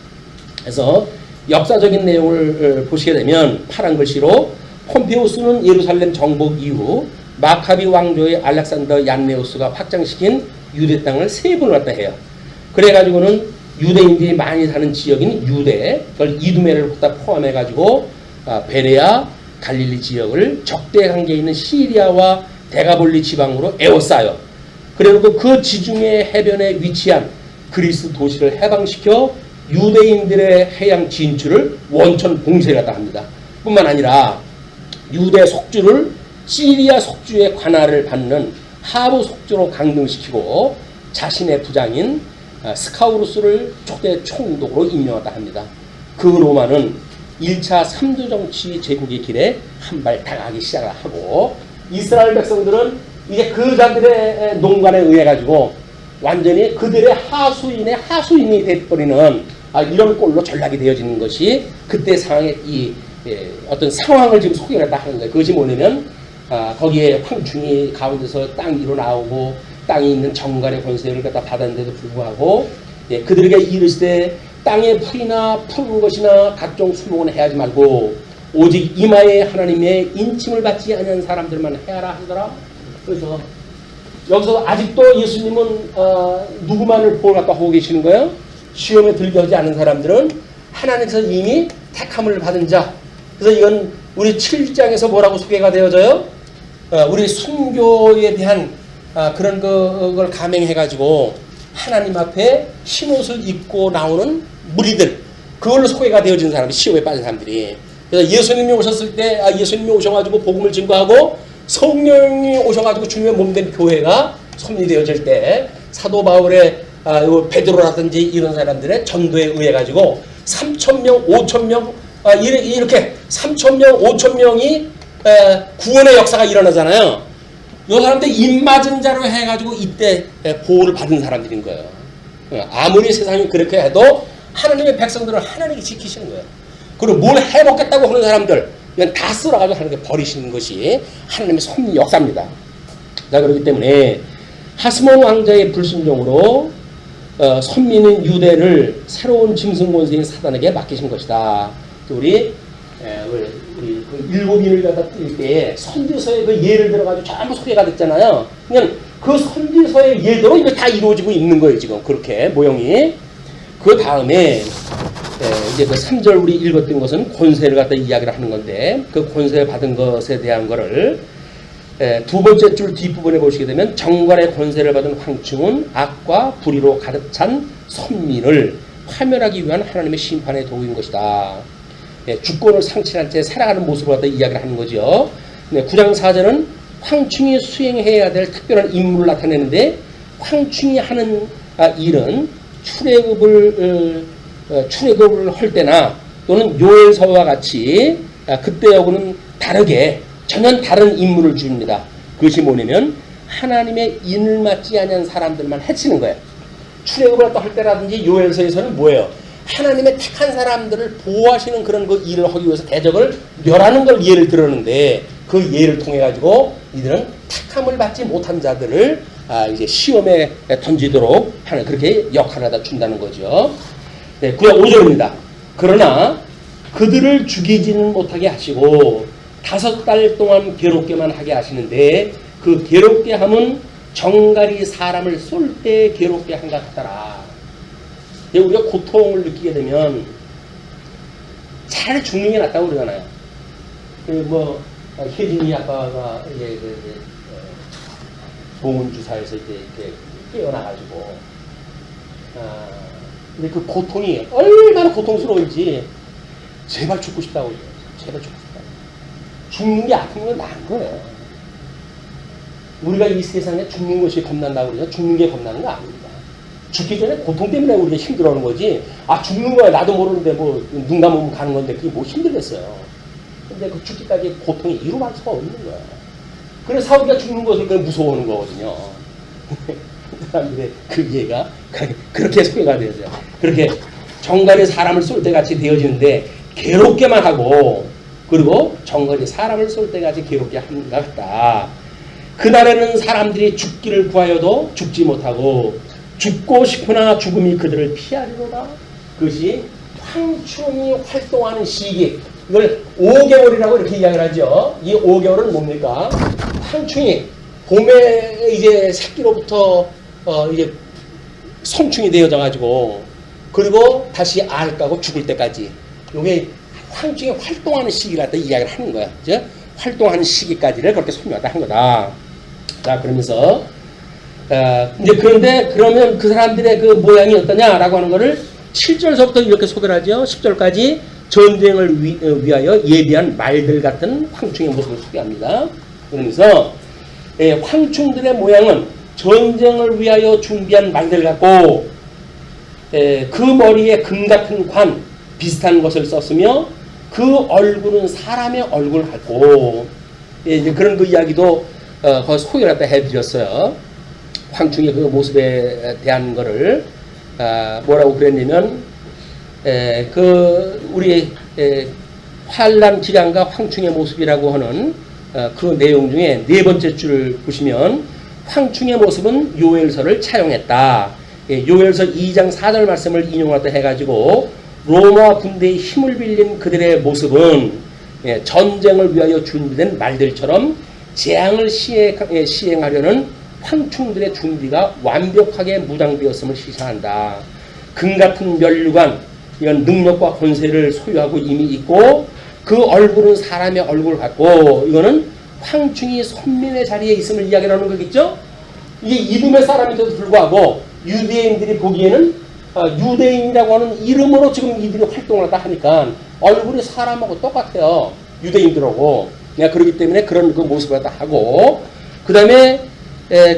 그래서 역사적인 내용을 보시게 되면 파란 글씨로 폼페우스는 예루살렘 정복 이후 마카비 왕조의 알렉산더 얀네우스가 확장시킨 유대 땅을 세 번을 갖다 해요. 그래가지고는 유대인들이 많이 사는 지역인 유대, 그걸 이두메를 갖다 포함해가지고 베레아, 갈릴리 지역을 적대 관계에 있는 시리아와 데가볼리 지방으로 에워싸요. 그리고 그 지중해 해변에 위치한 그리스 도시를 해방시켜 유대인들의 해양 진출을 원천 봉쇄하다 합니다. 뿐만 아니라 유대 속주를 시리아 속주의 관할을 받는 하부 속주로 강등시키고 자신의 부장인 스카우루스를 족대 총독으로 임명하다 합니다. 그 로마는 1차 3두 정치 제국의 길에 한 발 다가가기 시작을 하고 이스라엘 백성들은 이제 그 자들의 농간에 의해 가지고 완전히 그들의 하수인이 돼버리는 이런 꼴로 전락이 되어지는 것이 그때 상황의 어떤 상황을 지금 소개를 다 하는 거예요. 그것이 뭐냐면 거기에 황충이 가운데서 땅 위로 나오고 땅이 있는 정갈의 권세를 갖다 받았는데도 불구하고 그들에게 이르시되 땅의 풀이나 푸른 것이나 각종 수목은 해하지 말고 오직 이마에 하나님의 인침을 받지 않은 사람들만 해하라 하더라. 그래서 여기서 아직도 예수님은 누구만을 보고 갖다 하고 계시는 거예요? 시험에 들게 하지 않은 사람들은 하나님께서 이미 택함을 받은 자. 그래서 이건 우리 7장에서 뭐라고 소개가 되어져요? 우리 순교에 대한 그런 걸 감행해가지고 하나님 앞에 흰옷을 입고 나오는 무리들, 그걸로 소개가 되어진 사람이 시험에 빠진 사람들이. 그래서 예수님이 오셨을 때 예수님이 오셔가지고 복음을 증거하고 성령이 오셔가지고 주님의 몸된 교회가 섭리되어질 때 사도 바울의 베드로라든지 이런 사람들의 전도에 의해 가지고 3,000명, 5,000명 이렇게 3,000명, 5,000명이 구원의 역사가 일어나잖아요. 이 사람들 입 맞은 자로 해가지고 이때 보호를 받은 사람들인 거예요. 아무리 세상이 그렇게 해도 하나님의 백성들을 하나님이 지키시는 거예요. 그리고 뭘 해먹겠다고 하는 사람들, 이건 다 쓸어가지고 하나님께 버리시는 것이 하나님의 섭리 역사입니다. 자, 그렇기 때문에 하스몬 왕자의 불순종으로 선민인 유대를 새로운 짐승 권세인 사단에게 맡기신 것이다. 우리 그 일곱인을 갖다 뜰 때에 선지서의 그 예를 들어가지고 전부 소개가 됐잖아요. 그냥 그 선지서의 예대로 이게 다 이루어지고 있는 거예요, 지금. 그렇게 모형이. 그 다음에 이제 그 3절 우리 읽었던 것은 권세를 갖다 이야기를 하는 건데, 그 권세 받은 것에 대한 거를 두 번째 줄 뒷부분에 보시게 되면, 정관의 권세를 받은 황충은 악과 불의로 가득 찬 선민을 파멸하기 위한 하나님의 심판의 도구인 것이다. 주권을 상실한 채 살아가는 모습을 갖다 이야기를 하는 거죠. 9장 4절은 황충이 수행해야 될 특별한 임무를 나타내는데, 황충이 하는 일은 출애굽을 할 때나 또는 요엘서와 같이 그때하고는 다르게 전혀 다른 임무를 줍니다. 그것이 뭐냐면 하나님의 인을 맞지 않은 사람들만 해치는 거예요. 출애굽을 할 때라든지 요엘서에서는 뭐예요? 하나님의 택한 사람들을 보호하시는 그런 그 일을 하기 위해서 대적을 멸하는 걸 예를 들었는데, 그 예를 통해 가지고 이들은 택함을 받지 못한 자들을 이제 시험에 던지도록 하는 그렇게 역할을 하다 준다는 거죠. 네, 9장 5절입니다. 그러나 그들을 죽이지는 못하게 하시고 5달 동안 괴롭게만 하게 하시는데, 그 괴롭게 함은 정갈이 사람을 쏠 때 괴롭게 한 것 같더라. 우리가 고통을 느끼게 되면 차라리 죽는 게 낫다고 그러잖아요. 혜진이 아빠가 이제 보훈주사에서 이제 이렇게 깨어나가지고, 근데 그 고통이 얼마나 고통스러운지 제발 죽고 싶다고 그래요. 제발 죽고 싶다고. 죽는 게 아픈 건 나은 거예요. 우리가 이 세상에 죽는 것이 겁난다고 그러죠. 죽는 게 겁나는 거 아닙니다. 죽기 전에 고통 때문에 우리가 힘들어하는 거지. 죽는 거야 나도 모르는데 눈 감으면 가는 건데 그게 뭐 힘들겠어요. 근데 그 죽기까지 고통이 이루어갈 수가 없는 거야. 그래서 우리가 죽는 것을 무서워하는 거거든요. 사람들의 그 이해가 그렇게 소개가 되죠. 그렇게 정갈이 사람을 쏠 때같이 되어지는데 괴롭게만 하고, 그리고 정갈이 사람을 쏠 때같이 괴롭게 하는 것 같다. 그날에는 사람들이 죽기를 구하여도 죽지 못하고 죽고 싶으나 죽음이 그들을 피하리로다. 그것이 황충이 활동하는 시기, 이걸 5개월이라고 이렇게 이야기를 하죠. 이 5개월은 뭡니까? 황충이 봄에 이제 새끼로부터 이제 성충이 되어져 가지고, 그리고 다시 알 까고 죽을 때까지, 이게 황충이 활동하는 시기를 갖다 이야기를 하는 거야. 그죠? 활동하는 시기까지를 그렇게 설명하다 한 거다. 자, 그러면서 이제 그런데 그러면 그 사람들의 그 모양이 어떠냐라고 하는 거를 7절서부터 이렇게 소개를 하죠. 10절까지 전쟁을 위하여 예비한 말들 같은 황충의 모습을 소개합니다. 그러면서 황충들의 모양은 전쟁을 위하여 준비한 말들 같고, 그 머리에 금 같은 관 비슷한 것을 썼으며 그 얼굴은 사람의 얼굴 같고, 이제 그런 그 이야기도 거의 소개를 갖다 해드렸어요. 황충의 그 모습에 대한 거를 뭐라고 그랬냐면, 그 우리 환란 기간과 황충의 모습이라고 하는 그 내용 중에 네 번째 줄을 보시면, 황충의 모습은 요엘서를 차용했다. 요엘서 2장 4절 말씀을 인용하다 해가지고, 로마 군대의 힘을 빌린 그들의 모습은 전쟁을 위하여 준비된 말들처럼 재앙을 시행하려는 황충들의 준비가 완벽하게 무장되었음을 시사한다. 금 같은 면류관, 이건 능력과 권세를 소유하고 이미 있고, 그 얼굴은 사람의 얼굴 같고, 이거는 황충이 선민의 자리에 있음을 이야기하는 거겠죠? 이게 이름의 사람인데도 불구하고 유대인들이 보기에는 유대인이라고 하는 이름으로 지금 이들이 활동을 하다 하니까 얼굴이 사람하고 똑같아요. 유대인들하고. 그렇기 때문에 그런 그 모습을 다 하고, 그 다음에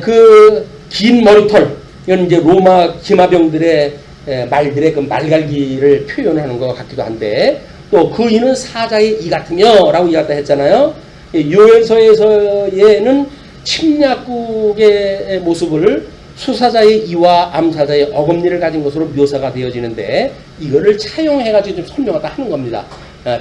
그 긴 머리털, 이건 이제 로마 기마병들의 말들의 그 말갈기를 표현하는 것 같기도 한데, 또 그 이는 사자의 이 같으며 라고 이야기했다 했잖아요. 요엘서에는 침략국의 모습을 수사자의 이와 암사자의 어금니를 가진 것으로 묘사가 되어지는데, 이거를 차용해가지고 좀 설명하다 하는 겁니다.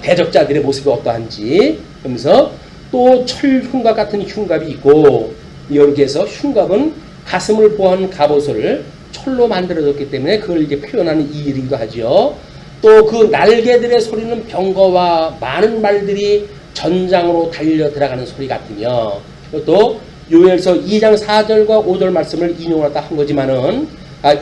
대적자들의 모습이 어떠한지. 그러면서 또 철흉갑 같은 흉갑이 있고, 이렇게 해서 흉갑은 가슴을 보호한 갑옷을 철로 만들어졌기 때문에 그걸 이제 표현하는 이이기도 하죠. 또 그 날개들의 소리는 병거와 많은 말들이 전장으로 달려 들어가는 소리 같으며, 또 요엘서 2장 4절과 5절 말씀을 인용하다 한 거지만은,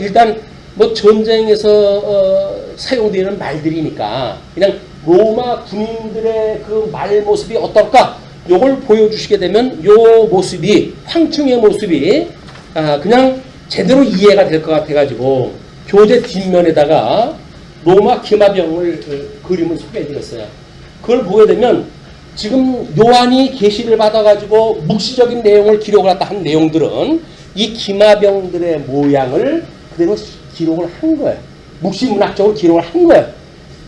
일단 뭐 전쟁에서 사용되는 말들이니까 그냥 로마 군인들의 그 말 모습이 어떨까? 요걸 보여주시게 되면 요 모습이, 황충의 모습이 그냥 제대로 이해가 될 것 같아가지고 교재 뒷면에다가 로마 기마병을 그림을 소개해드렸어요. 그걸 보게 되면 지금 요한이 계시를 받아가지고 묵시적인 내용을 기록을 했다 한 내용들은 이 기마병들의 모양을 그대로 기록을 한 거예요. 묵시문학적으로 기록을 한 거예요.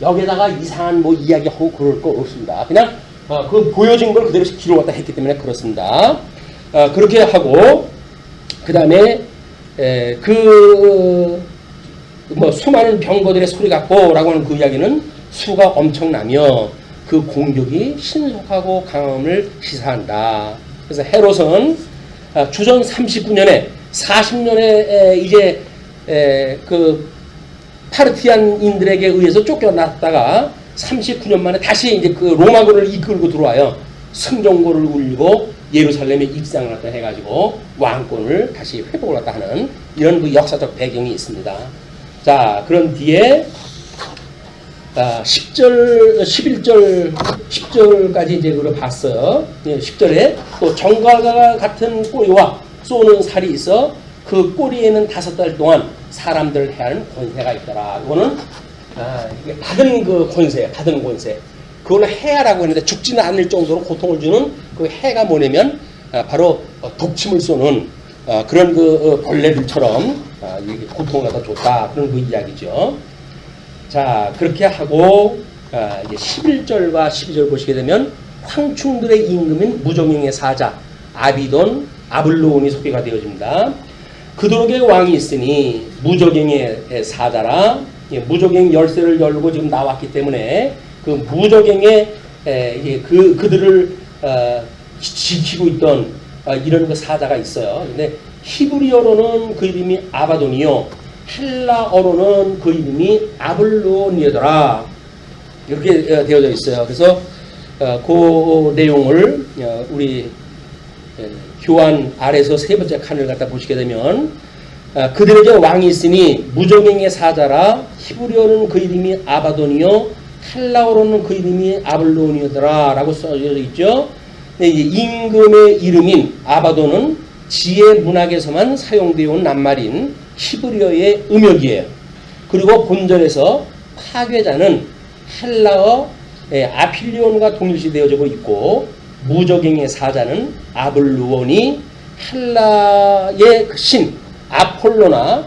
여기다가 이상한 뭐 이야기하고 그럴 거 없습니다. 그냥 그 보여진 걸 그대로 기록을 했다 했기 때문에 그렇습니다. 그렇게 하고 그 다음에 뭐 수많은 병거들의 소리 같고라고 하는 그 이야기는 수가 엄청나며 그 공격이 신속하고 강함을 시사한다. 그래서 헤롯은 주전 39년에 40년에 이제 그 파르티안인들에게 의해서 쫓겨났다가 39년 만에 다시 이제 그 로마군을 이끌고 들어와요. 승전고를 울리고 예루살렘에 입상을 했다 해가지고 왕권을 다시 회복을 했다 하는 이런 그 역사적 배경이 있습니다. 자, 그런 뒤에 10절, 11절, 10절까지 이제 그걸 봤어요. 10절에 또 정갈과 같은 꼬리와 쏘는 살이 있어 그 꼬리에는 5달 동안 사람들을 해하는 권세가 있더라. 이거는 이게 받은 그 권세, 받은 권세. 그걸 해하라고 했는데 죽지는 않을 정도로 고통을 주는 그 해가 뭐냐면 바로 독침을 쏘는 그런 그 벌레들처럼 고통을 갖다 줬다. 그런 그 이야기죠. 자, 그렇게 하고 이제 11절과 12절 보시게 되면 황충들의 임금인 무적행의 사자 아비돈, 아블로온이 소개가 되어집니다. 그들에게 왕이 있으니 무적행의 사자라. 무적행 열쇠를 열고 지금 나왔기 때문에 그 무적행의 그들을 지키고 있던 이런 그 사자가 있어요. 근데 히브리어로는 그 이름이 아바돈이요, 헬라어로는 그 이름이 아블로니더라. 이렇게 되어져 있어요. 그래서 그 내용을 우리 교환 아래서 세 번째 칸을 갖다 보시게 되면 그들에게 왕이 있으니 무적행의 사자라. 히브리어는 그 이름이 아바돈이요, 헬라어로는 그 이름이 아블로니더라 라고 써져 있죠. 임금의 이름인 아바돈은 지혜 문학에서만 사용되어 온 낱말인 히브리어의 음역이에요. 그리고 본절에서 파괴자는 헬라어 아필리온과 동일시되어지고 있고, 무적행의 사자는 아블루온이 헬라의 신 아폴로나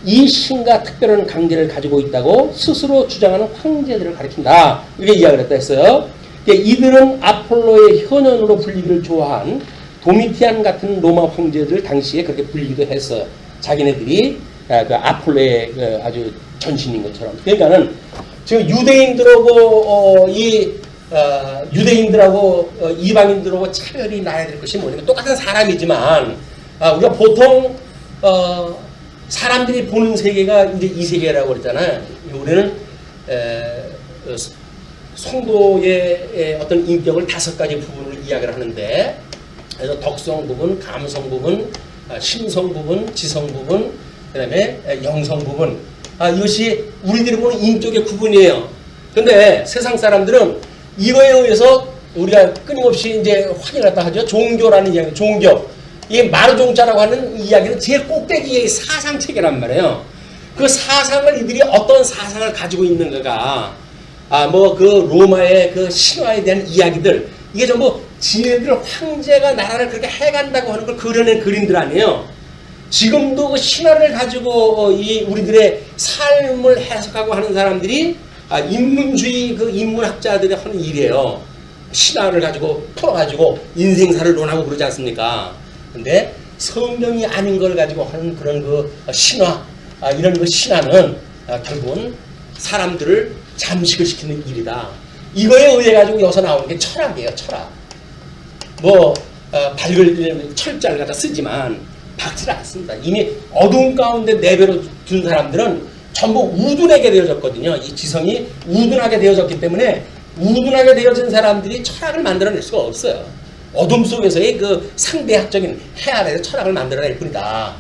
이 신과 특별한 관계를 가지고 있다고 스스로 주장하는 황제들을 가리킨다. 이렇게 이야기를 했다 했어요. 이들은 아폴로의 현현으로 불리기를 좋아한 도미티안 같은 로마 황제들 당시에 그렇게 불리기도 했어요. 자기네들이 그 아폴로의 그 아주 전신인 것처럼. 그러니까는 지금 유대인들하고 유대인들하고 이방인들하고 차별이 나야 될 것이 뭐냐면 똑같은 사람이지만 우리가 보통 사람들이 보는 세계가 이제 이 세계라고 그랬잖아요. 우리는 성도의 어떤 인격을 5가지 부분으로 이야기를 하는데, 그래서 덕성 부분, 감성 부분, 심성 부분, 지성 부분, 그 다음에 영성 부분. 이것이 우리들이 보는 인격의 구분이에요. 근데 세상 사람들은 이거에 의해서 우리가 끊임없이 이제 확인을 갖다 하죠. 종교라는 이야기, 종교. 이 마르종자라고 하는 이야기는 제일 꼭대기의 사상체계란 말이에요. 그 사상을 이들이 어떤 사상을 가지고 있는가가 뭐 그 로마의 그 신화에 대한 이야기들, 이게 전부 지네들 황제가 나라를 그렇게 해간다고 하는 걸 그려낸 그림들 아니에요. 지금도 그 신화를 가지고 이 우리들의 삶을 해석하고 하는 사람들이 인문주의 그 인문학자들이 하는 일이에요. 신화를 가지고 풀어가지고 인생사를 논하고 그러지 않습니까? 근데 성경이 아닌 걸 가지고 하는 그런 그 신화, 이런 그 신화는 결국은 사람들을 잠식을 시키는 일이다. 이거에 의해 가지고 여기서 나오는 게 철학이에요. 철학. 밝을 철자를 갖다 쓰지만 밝지를 않습니다. 이미 어두운 가운데 내버려 둔 사람들은 전부 우둔하게 되어졌거든요. 이 지성이 우둔하게 되어졌기 때문에 우둔하게 되어진 사람들이 철학을 만들어낼 수가 없어요. 어둠 속에서의 그 상대학적인 해 아래에서 철학을 만들어낼 뿐이다.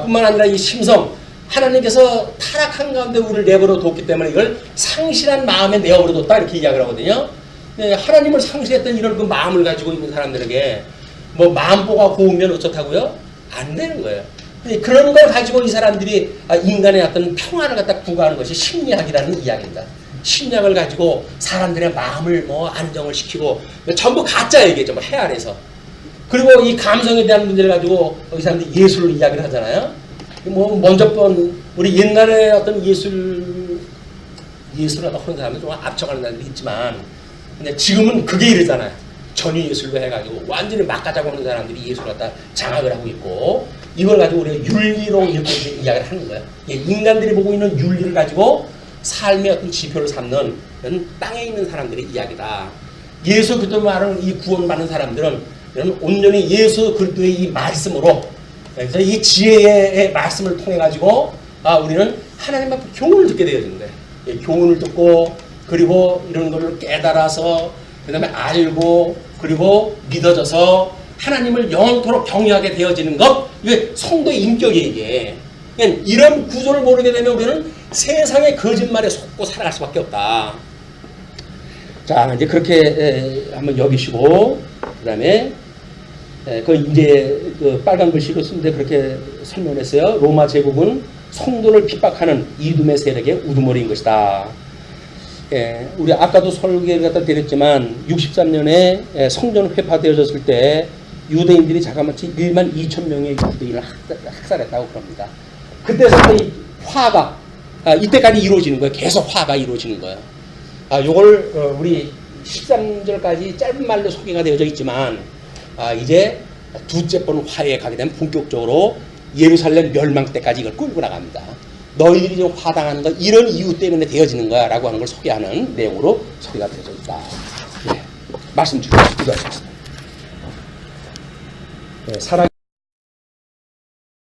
뿐만 아니라 이 심성, 하나님께서 타락한 가운데 우리를 내버려 뒀기 때문에 이걸 상실한 마음에 내버려 뒀다 이렇게 이야기를 하거든요. 네, 하나님을 상실했던 이런 그 마음을 가지고 있는 사람들에게 마음보가 고우면 어쩌다고요? 안 되는 거예요. 그런 걸 가지고 이 사람들이 인간의 어떤 평화를 갖다 구가하는 것이 심리학이라는 이야기입니다. 심리학을 가지고 사람들의 마음을 안정을 시키고 전부 가짜 얘기죠. 해 아래서. 그리고 이 감성에 대한 문제를 가지고 이 사람들이 예술을 이야기를 하잖아요. 먼저 우리 옛날에 어떤 예술하다 그런 사람들 좀 앞서가는 사람들이 있지만 근데 지금은 그게 이러잖아요. 전위 예술로 해가지고 완전히 막가자고 하는 사람들이 예술을 갖다 장악을 하고 있고 이걸 가지고 우리가 윤리로 이렇게 이야기를 하는 거예요. 인간들이 보고 있는 윤리를 가지고 삶의 어떤 지표를 삼는 이런 땅에 있는 사람들의 이야기다. 예수 그리스도 말하는 이 구원받는 사람들은 이런 온전히 예수 그리스도의 이 말씀으로 그래서 이 지혜의 말씀을 통해 가지고 우리는 하나님 앞에 교훈을 듣게 되어지는 거예요. 교훈을 듣고 그리고 이런 거를 깨달아서 그 다음에 알고 그리고 믿어져서 하나님을 영원토록 경외하게 되어지는 것 이게 성도의 인격이에요. 이게 그러니까 이런 구조를 모르게 되면 우리는 세상의 거짓말에 속고 살아갈 수밖에 없다. 자 이제 그렇게 한번 여기시고 그 다음에 이제 그 빨간 글씨로 쓰는데 그렇게 설명했어요. 로마 제국은 성도를 핍박하는 이둠의 세력의 우두머리인 것이다. 우리 아까도 설계를 갖다 드렸지만 63년에 성전 회파되어졌을 때 유대인들이 자그마치 1만 2천 명의 유대인을 학살했다고 그럽니다. 그때서부터 이 화가 이때까지 이루어지는 거예요. 계속 화가 이루어지는 거예요. 요걸 우리 13절까지 짧은 말로 소개가 되어져 있지만 이제 두째 번 화해에 가게 되면 본격적으로 예루살렘 멸망 때까지 이걸 끌고 나갑니다. 너희들이 좀 화당하는 건 이런 이유 때문에 되어지는 거야 라고 하는 걸 소개하는 내용으로 소개가 되어져 있다. 네. 말씀 주시고 기도하시겠습니다. 네, 사랑